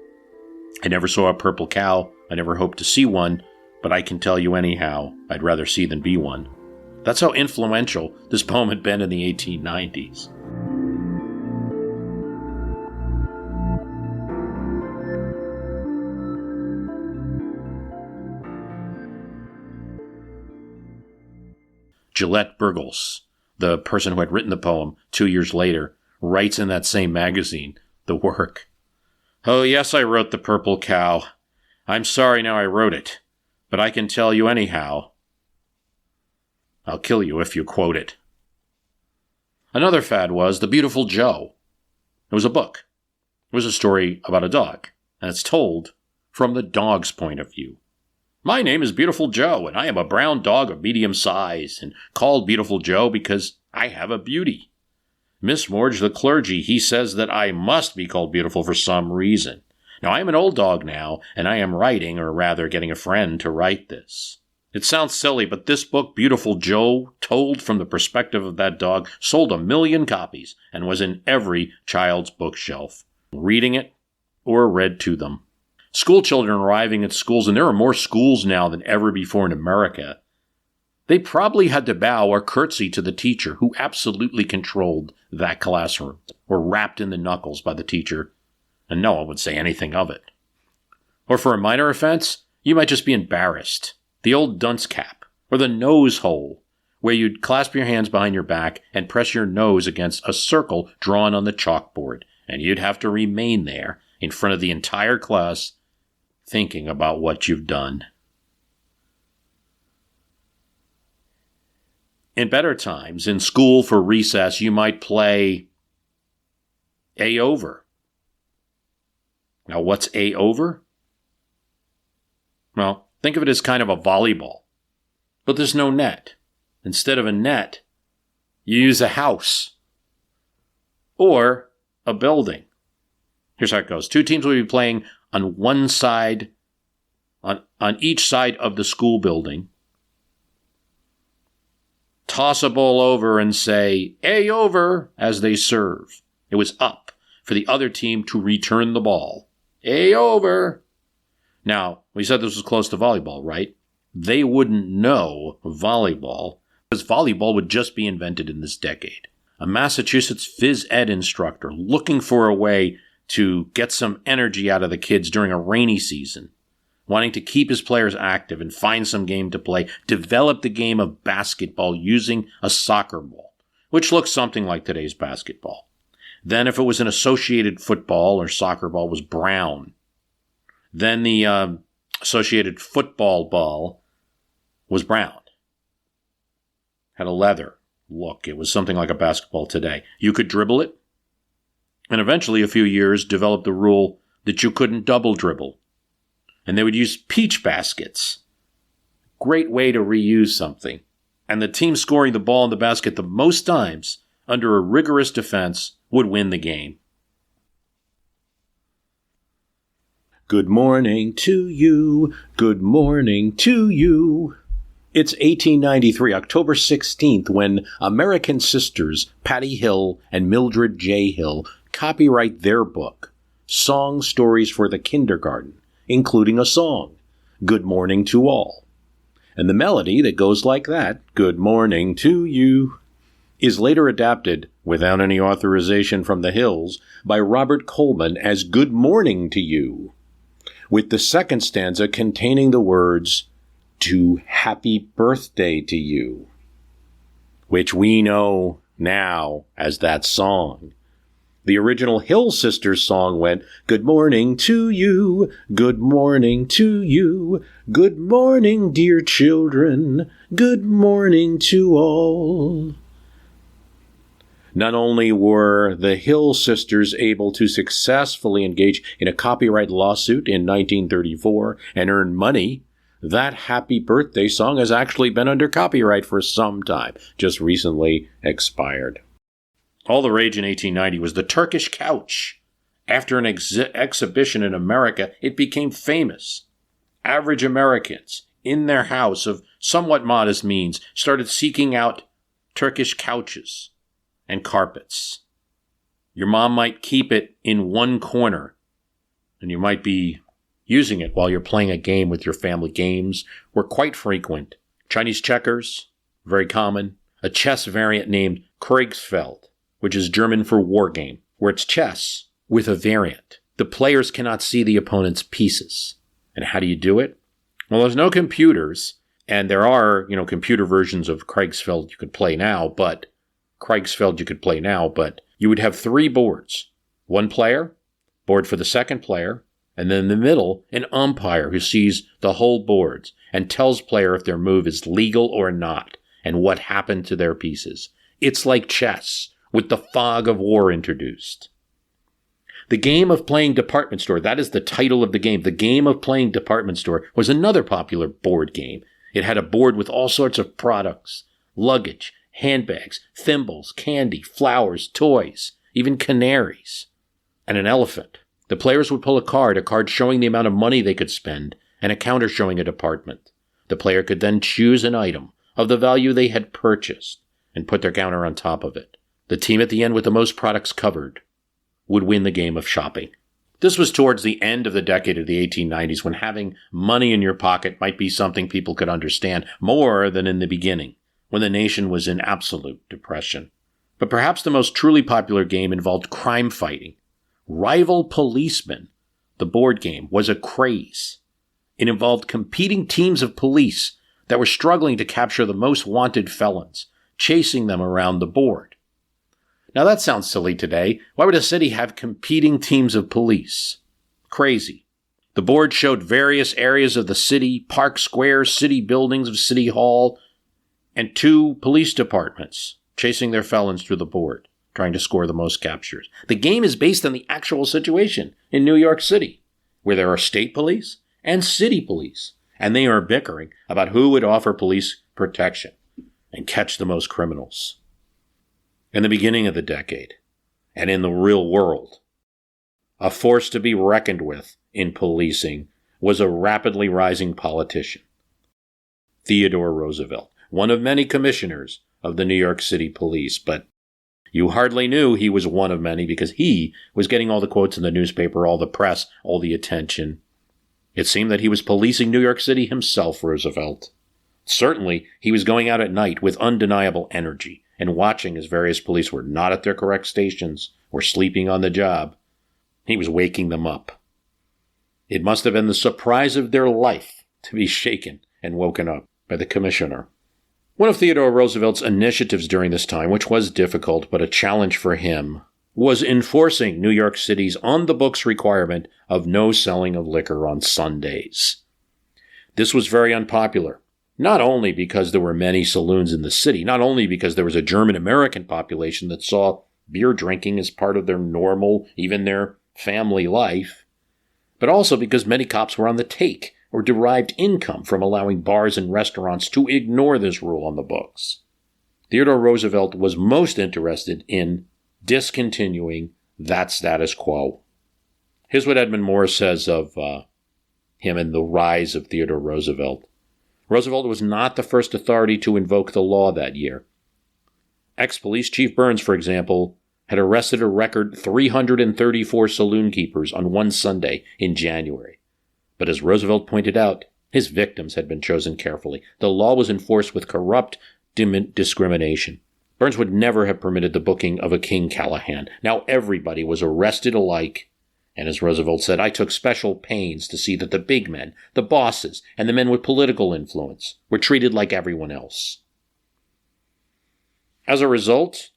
I never saw a purple cow. I never hoped to see one, but I can tell you anyhow, I'd rather see than be one. That's how influential this poem had been in the 1890s. Gillette Burgos, the person who had written the poem 2 years later, writes in that same magazine, The Work. Oh, yes, I wrote The Purple Cow. I'm sorry now I wrote it, but I can tell you anyhow. I'll kill you if you quote it. Another fad was The Beautiful Joe. It was a book. It was a story about a dog, and it's told from the dog's point of view. My name is Beautiful Joe, and I am a brown dog of medium size, and called Beautiful Joe because I have a beauty. Miss Morge, the clergy, he says that I must be called beautiful for some reason. Now, I am an old dog now, and I am writing, or rather getting a friend to write this. It sounds silly, but this book, Beautiful Joe, told from the perspective of that dog, sold 1 million copies and was in every child's bookshelf. Reading it or read to them. School children arriving at schools, and there are more schools now than ever before in America. They probably had to bow or curtsy to the teacher who absolutely controlled that classroom, or rapped in the knuckles by the teacher, and no one would say anything of it. Or for a minor offense, you might just be embarrassed. The old dunce cap, or the nose hole, where you'd clasp your hands behind your back and press your nose against a circle drawn on the chalkboard, and you'd have to remain there in front of the entire class thinking about what you've done. In better times, in school for recess, you might play A over. Now, what's A over? Well, think of it as kind of a volleyball. But there's no net. Instead of a net, you use a house or a building. Here's how it goes. Two teams will be playing on one side, on each side of the school building. Toss a ball over and say, "A over," as they serve. It was up for the other team to return the ball. A over. Now, we said this was close to volleyball, right? They wouldn't know volleyball because volleyball would just be invented in this decade. A Massachusetts phys ed instructor looking for a way to get some energy out of the kids during a rainy season, wanting to keep his players active and find some game to play, developed the game of basketball using a soccer ball, which looks something like today's basketball. Then if it was an associated football or soccer ball, was brown. Then the associated football ball was brown. Had a leather look. It was something like a basketball today. You could dribble it. And eventually, a few years, developed the rule that you couldn't double dribble. And they would use peach baskets. Great way to reuse something. And the team scoring the ball in the basket the most times, under a rigorous defense, would win the game. Good morning to you. Good morning to you. It's 1893, October 16th, when American sisters Patty Hill and Mildred J. Hill copyright their book, Song Stories for the Kindergarten, including a song, Good Morning to All. And the melody that goes like that, Good Morning to You, is later adapted, without any authorization from the Hills, by Robert Coleman as Good Morning to You, with the second stanza containing the words, To Happy Birthday to You, which we know now as that song. The original Hill Sisters song went, Good morning to you, good morning to you, good morning, dear children, good morning to all. Not only were the Hill Sisters able to successfully engage in a copyright lawsuit in 1934 and earn money, that Happy Birthday song has actually been under copyright for some time, just recently expired. All the rage in 1890 was the Turkish couch. After an exhibition in America, it became famous. Average Americans, in their house of somewhat modest means, started seeking out Turkish couches and carpets. Your mom might keep it in one corner, and you might be using it while you're playing a game with your family. Games were quite frequent. Chinese checkers, very common. A chess variant named Kriegsfeld, which is German for war game, where it's chess with a variant. The players cannot see the opponent's pieces. And how do you do it? Well, there's no computers, and there are, computer versions of Kriegsfeld you could play now, but you would have three boards. One player, board for the second player, and then in the middle, an umpire who sees the whole boards and tells player if their move is legal or not and what happened to their pieces. It's like chess, with the fog of war introduced. The game of playing department store, that is the title of the game. The game of playing department store was another popular board game. It had a board with all sorts of products, luggage, handbags, thimbles, candy, flowers, toys, even canaries, and an elephant. The players would pull a card showing the amount of money they could spend, and a counter showing a department. The player could then choose an item of the value they had purchased and put their counter on top of it. The team at the end with the most products covered would win the game of shopping. This was towards the end of the decade of the 1890s, when having money in your pocket might be something people could understand more than in the beginning, when the nation was in absolute depression. But perhaps the most truly popular game involved crime fighting. Rival Policemen, the board game, was a craze. It involved competing teams of police that were struggling to capture the most wanted felons, chasing them around the board. Now that sounds silly today. Why would a city have competing teams of police? Crazy. The board showed various areas of the city, park squares, city buildings of City Hall, and two police departments chasing their felons through the board, trying to score the most captures. The game is based on the actual situation in New York City, where there are state police and city police and they are bickering about who would offer police protection and catch the most criminals. In the beginning of the decade, and in the real world, a force to be reckoned with in policing was a rapidly rising politician, Theodore Roosevelt, one of many commissioners of the New York City Police, but you hardly knew he was one of many because he was getting all the quotes in the newspaper, all the press, all the attention. It seemed that he was policing New York City himself, Roosevelt. Certainly, he was going out at night with undeniable energy and watching as various police were not at their correct stations or sleeping on the job. He was waking them up. It must have been the surprise of their life to be shaken and woken up by the commissioner. One of Theodore Roosevelt's initiatives during this time, which was difficult but a challenge for him, was enforcing New York City's on-the-books requirement of no selling of liquor on Sundays. This was very unpopular, not only because there were many saloons in the city, not only because there was a German-American population that saw beer drinking as part of their normal, even their family life, but also because many cops were on the take or derived income from allowing bars and restaurants to ignore this rule on the books. Theodore Roosevelt was most interested in discontinuing that status quo. Here's what Edmund Morris says of him and the rise of Theodore Roosevelt. Roosevelt was not the first authority to invoke the law that year. Ex-Police Chief Burns, for example, had arrested a record 334 saloon keepers on one Sunday in January. But as Roosevelt pointed out, his victims had been chosen carefully. The law was enforced with corrupt discrimination. Burns would never have permitted the booking of a King Callahan. Now everybody was arrested alike. And as Roosevelt said, I took special pains to see that the big men, the bosses, and the men with political influence were treated like everyone else. As a result,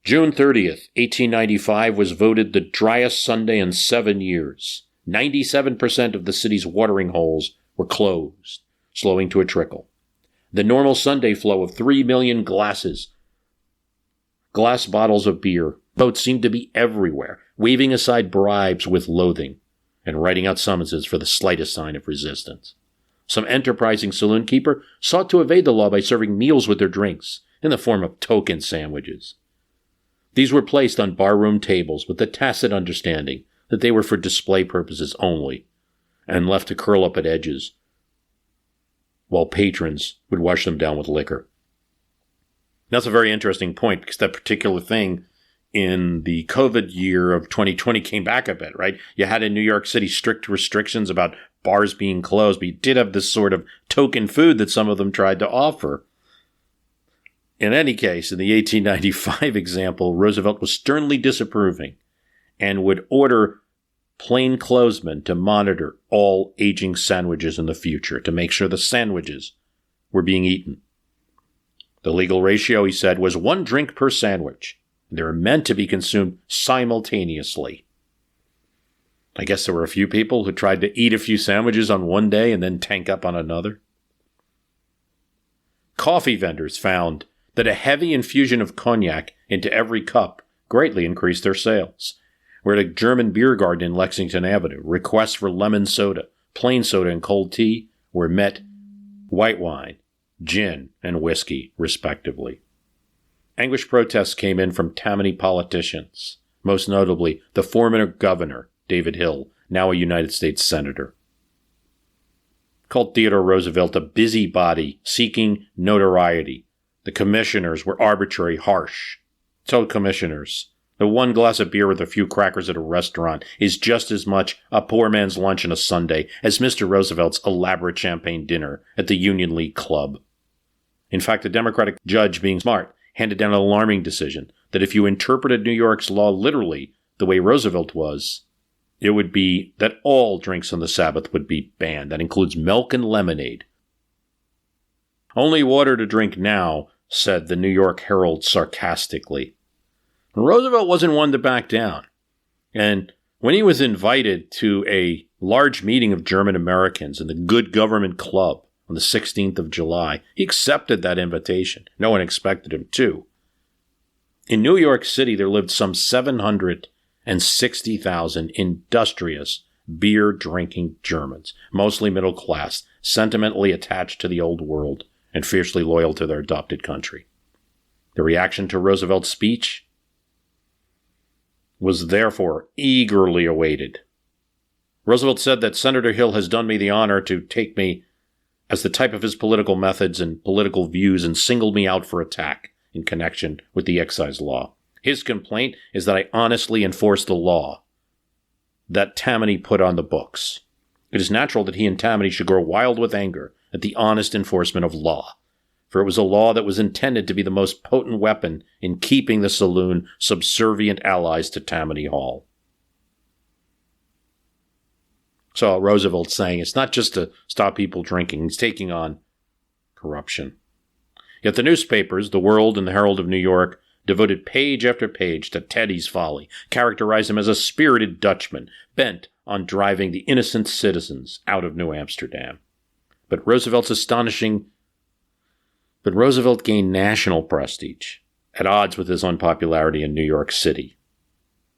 June 30th, 1895 was voted the driest Sunday in 7 years. 97% of the city's watering holes were closed, slowing to a trickle. The normal Sunday flow of 3 million glass bottles of beer, boats seemed to be everywhere, waving aside bribes with loathing and writing out summonses for the slightest sign of resistance. Some enterprising saloon keeper sought to evade the law by serving meals with their drinks in the form of token sandwiches. These were placed on barroom tables with the tacit understanding that they were for display purposes only, and left to curl up at edges, while patrons would wash them down with liquor. That's a very interesting point, because that particular thing in the COVID year of 2020 came back a bit, right? You had in New York City strict restrictions about bars being closed, but you did have this sort of token food that some of them tried to offer. In any case, in the 1895 example, Roosevelt was sternly disapproving and would order plainclothesmen to monitor all aging sandwiches in the future to make sure the sandwiches were being eaten. The legal ratio, he said, was 1 drink per sandwich. They were meant to be consumed simultaneously. I guess there were a few people who tried to eat a few sandwiches on one day and then tank up on another. Coffee vendors found that a heavy infusion of cognac into every cup greatly increased their sales. We're at a German beer garden in Lexington Avenue. Requests for lemon soda, plain soda, and cold tea were met white wine, gin, and whiskey, respectively. Anguished protests came in from Tammany politicians, most notably the former governor, David Hill, now a United States senator. Called Theodore Roosevelt a busybody seeking notoriety. The commissioners were arbitrary, harsh. Told commissioners, the 1 glass of beer with a few crackers at a restaurant is just as much a poor man's lunch on a Sunday as Mr. Roosevelt's elaborate champagne dinner at the Union League Club. In fact, a Democratic judge, being smart, handed down an alarming decision that if you interpreted New York's law literally the way Roosevelt was, it would be that all drinks on the Sabbath would be banned. That includes milk and lemonade. Only water to drink now, said the New York Herald sarcastically. Roosevelt wasn't one to back down. And when he was invited to a large meeting of German Americans in the Good Government Club on the 16th of July, he accepted that invitation. No one expected him to. In New York City, there lived some 760,000 industrious, beer-drinking Germans, mostly middle class, sentimentally attached to the old world, and fiercely loyal to their adopted country. The reaction to Roosevelt's speech was therefore eagerly awaited. Roosevelt said that Senator Hill has done me the honor to take me as the type of his political methods and political views and singled me out for attack in connection with the excise law. His complaint is that I honestly enforce the law that Tammany put on the books. It is natural that he and Tammany should grow wild with anger at the honest enforcement of law, for it was a law that was intended to be the most potent weapon in keeping the saloon subservient allies to Tammany Hall. So Roosevelt's saying it's not just to stop people drinking, he's taking on corruption. Yet the newspapers, the World and the Herald of New York, devoted page after page to Teddy's folly, characterized him as a spirited Dutchman, bent on driving the innocent citizens out of New Amsterdam. But Roosevelt gained national prestige, at odds with his unpopularity in New York City.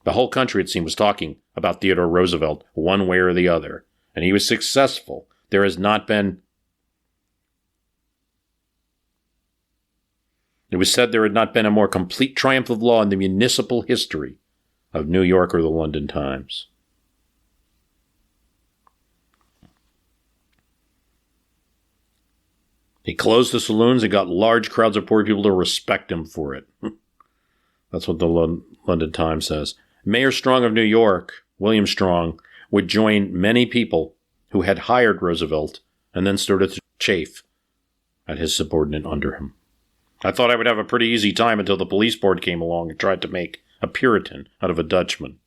The whole country, it seemed, was talking about Theodore Roosevelt one way or the other, and he was successful. It was said there had not been a more complete triumph of law in the municipal history of New York or the London Times. He closed the saloons and got large crowds of poor people to respect him for it. That's what the London Times says. Mayor Strong of New York, William Strong, would join many people who had hired Roosevelt and then started to chafe at his subordinate under him. I thought I would have a pretty easy time until the police board came along and tried to make a Puritan out of a Dutchman.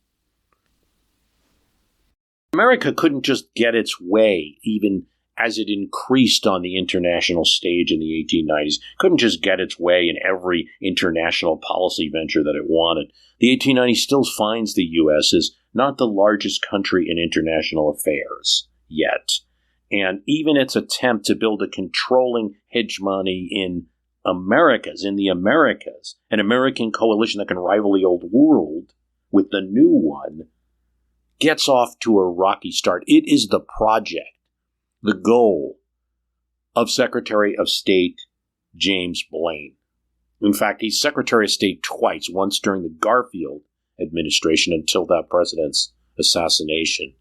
America couldn't just get its way, even as it increased on the international stage in the 1890s. Couldn't just get its way in every international policy venture that it wanted. The 1890s still finds the U.S. as not the largest country in international affairs yet. And even its attempt to build a controlling hegemony in the Americas, an American coalition that can rival the old world with the new one, gets off to a rocky start. It is the project, the goal of Secretary of State James Blaine. In fact, he's Secretary of State twice, once during the Garfield administration until that president's assassination,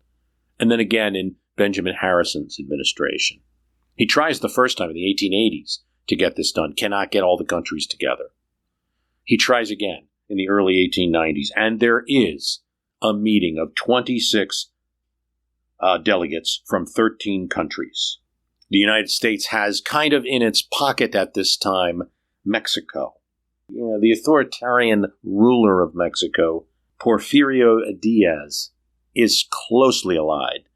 and then again in Benjamin Harrison's administration. He tries the first time in the 1880s to get this done, cannot get all the countries together. He tries again in the early 1890s, and there is a meeting of 26 delegates from 13 countries. The United States has kind of in its pocket at this time Mexico. The authoritarian ruler of Mexico, Porfirio Diaz, is closely allied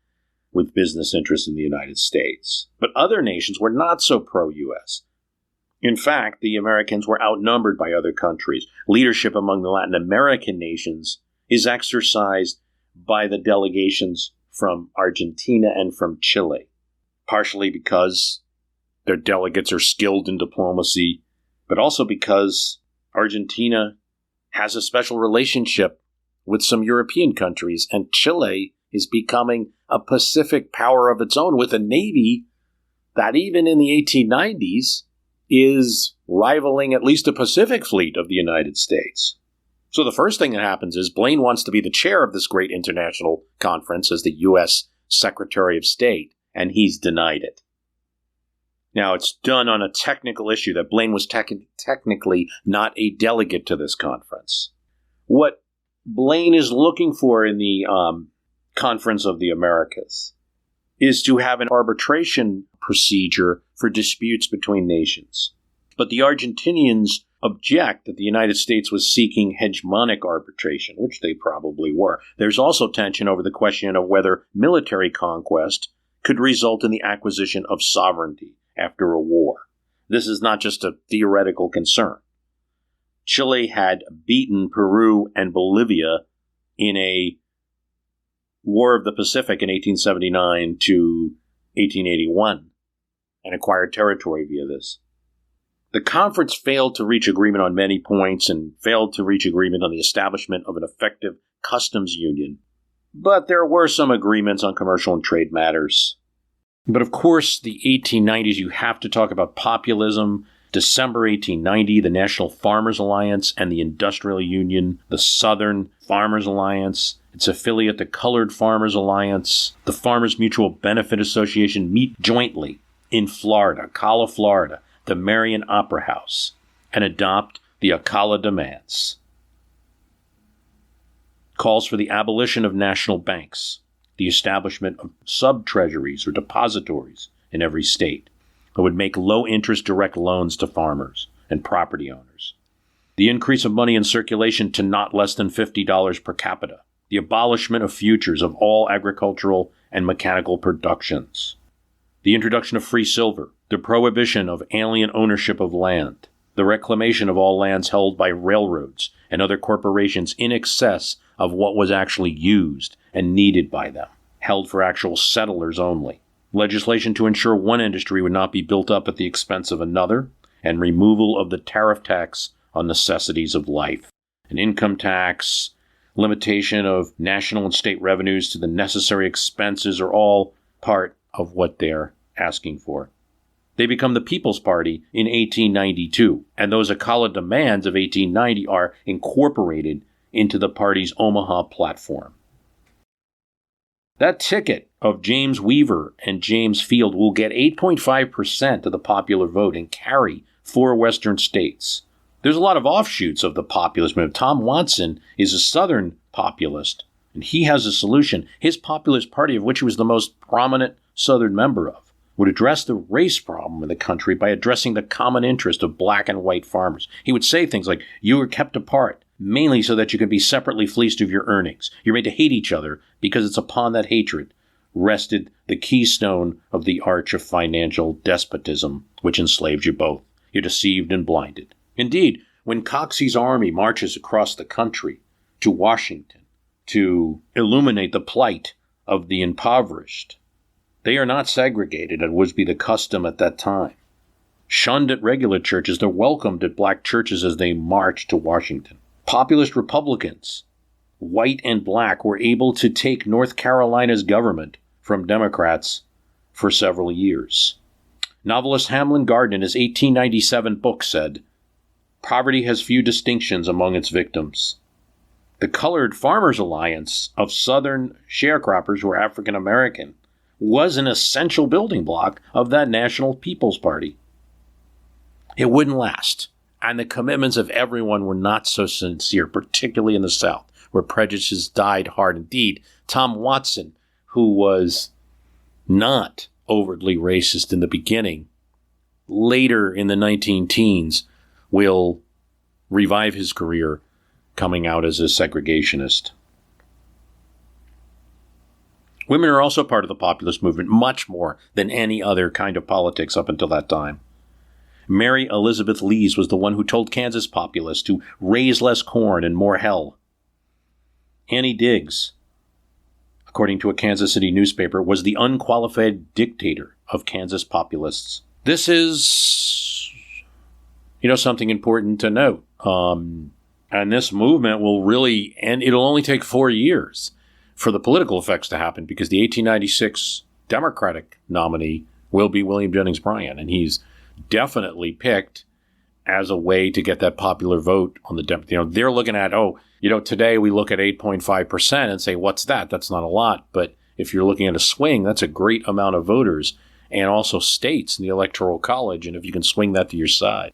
with business interests in the United States. But other nations were not so pro-U.S. In fact, the Americans were outnumbered by other countries. Leadership among the Latin American nations is exercised by the delegations from Argentina and from Chile, partially because their delegates are skilled in diplomacy, but also because Argentina has a special relationship with some European countries, and Chile is becoming a Pacific power of its own with a navy that even in the 1890s is rivaling at least a Pacific fleet of the United States. So the first thing that happens is Blaine wants to be the chair of this great international conference as the U.S. Secretary of State, and he's denied it. Now, it's done on a technical issue that Blaine was technically not a delegate to this conference. What Blaine is looking for in the Conference of the Americas is to have an arbitration procedure for disputes between nations. But the Argentinians object that the United States was seeking hegemonic arbitration, which they probably were. There's also tension over the question of whether military conquest could result in the acquisition of sovereignty after a war. This is not just a theoretical concern. Chile had beaten Peru and Bolivia in a War of the Pacific in 1879 to 1881 and acquired territory via this. The conference failed to reach agreement on many points and failed to reach agreement on the establishment of an effective customs union but there were some agreements on commercial and trade matters. But of course, the 1890s, you have to talk about populism. December 1890, the National Farmers Alliance and the Industrial Union, the Southern Farmers Alliance, its affiliate, the Colored Farmers Alliance, the Farmers Mutual Benefit Association meet jointly in Florida, Ocala, Florida, the Marion Opera House, and adopt the Ocala Demands. Calls for the abolition of national banks, the establishment of sub-treasuries or depositories in every state that would make low-interest direct loans to farmers and property owners, the increase of money in circulation to not less than $50 per capita, the abolishment of futures of all agricultural and mechanical productions, the introduction of free silver, the prohibition of alien ownership of land, the reclamation of all lands held by railroads and other corporations in excess of what was actually used and needed by them, held for actual settlers only, legislation to ensure one industry would not be built up at the expense of another, and removal of the tariff tax on necessities of life, an income tax, limitation of national and state revenues to the necessary expenses are all part of what they're asking for. They become the People's Party in 1892, and those Ocala demands of 1890 are incorporated into the party's Omaha platform. That ticket of James Weaver and James Field will get 8.5% of the popular vote and carry 4 western states. There's a lot of offshoots of the populist movement. Tom Watson is a southern populist, and he has a solution. His Populist Party, of which he was the most prominent southern member of, would address the race problem in the country by addressing the common interest of black and white farmers. He would say things like, you are kept apart, mainly so that you can be separately fleeced of your earnings. You're made to hate each other because it's upon that hatred rested the keystone of the arch of financial despotism, which enslaved you both. You're deceived and blinded. Indeed, when Coxey's army marches across the country to Washington to illuminate the plight of the impoverished, they are not segregated, as would be the custom at that time. Shunned at regular churches, they're welcomed at black churches as they march to Washington. Populist Republicans, white and black, were able to take North Carolina's government from Democrats for several years. Novelist Hamlin Garden in his 1897 book said, "Poverty has few distinctions among its victims." The Colored Farmers Alliance of Southern sharecroppers who were African American was an essential building block of that National People's Party. It wouldn't last, and the commitments of everyone were not so sincere, particularly in the South, where prejudices died hard. Indeed, Tom Watson, who was not overtly racist in the beginning, later in the 19-teens will revive his career coming out as a segregationist. Women are also part of the populist movement, much more than any other kind of politics up until that time. Mary Elizabeth Lees was the one who told Kansas populists to raise less corn and more hell. Annie Diggs, according to a Kansas City newspaper, was the unqualified dictator of Kansas populists. This is, something important to note. And this movement will really, and it'll only take 4 years for the political effects to happen, because the 1896 Democratic nominee will be William Jennings Bryan, and he's definitely picked as a way to get that popular vote on the they're looking at, today we look at 8.5% and say, what's that? That's not a lot. But if you're looking at a swing, that's a great amount of voters, and also states in the Electoral College, and if you can swing that to your side.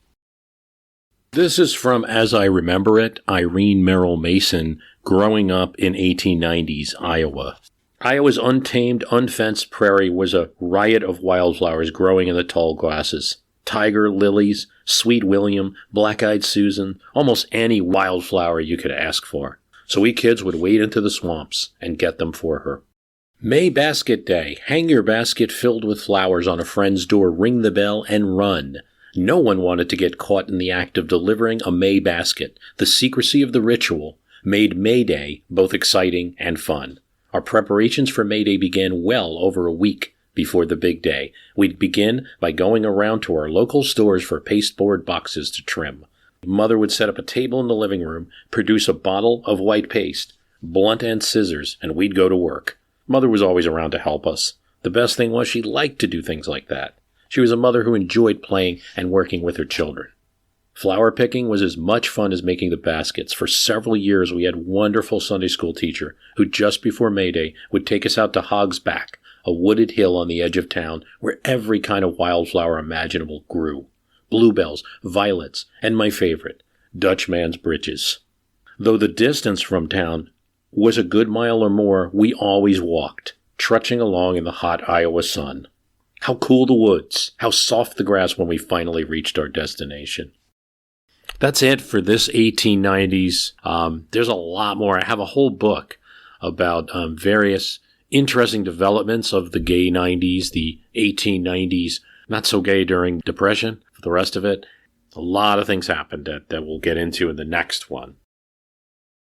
This is from As I Remember It, Irene Merrill Mason, growing up in 1890s Iowa. Iowa's untamed, unfenced prairie was a riot of wildflowers growing in the tall grasses. Tiger lilies, sweet William, black-eyed Susan, almost any wildflower you could ask for. So we kids would wade into the swamps and get them for her. May Basket Day. Hang your basket filled with flowers on a friend's door, ring the bell, and run. No one wanted to get caught in the act of delivering a May basket. The secrecy of the ritual made May Day both exciting and fun. Our preparations for May Day began well over a week before the big day. We'd begin by going around to our local stores for pasteboard boxes to trim. Mother would set up a table in the living room, produce a bottle of white paste, blunt and scissors, and we'd go to work. Mother was always around to help us. The best thing was she liked to do things like that. She was a mother who enjoyed playing and working with her children. Flower picking was as much fun as making the baskets. For several years, we had a wonderful Sunday school teacher who just before May Day would take us out to Hog's Back, a wooded hill on the edge of town where every kind of wildflower imaginable grew. Bluebells, violets, and my favorite, Dutchman's breeches. Though the distance from town was a good mile or more, we always walked, trudging along in the hot Iowa sun. How cool the woods, how soft the grass when we finally reached our destination. That's it for this 1890s. There's a lot more. I have a whole book about various interesting developments of the gay 90s, the 1890s, not so gay during Depression. For the rest of it, a lot of things happened that we'll get into in the next one.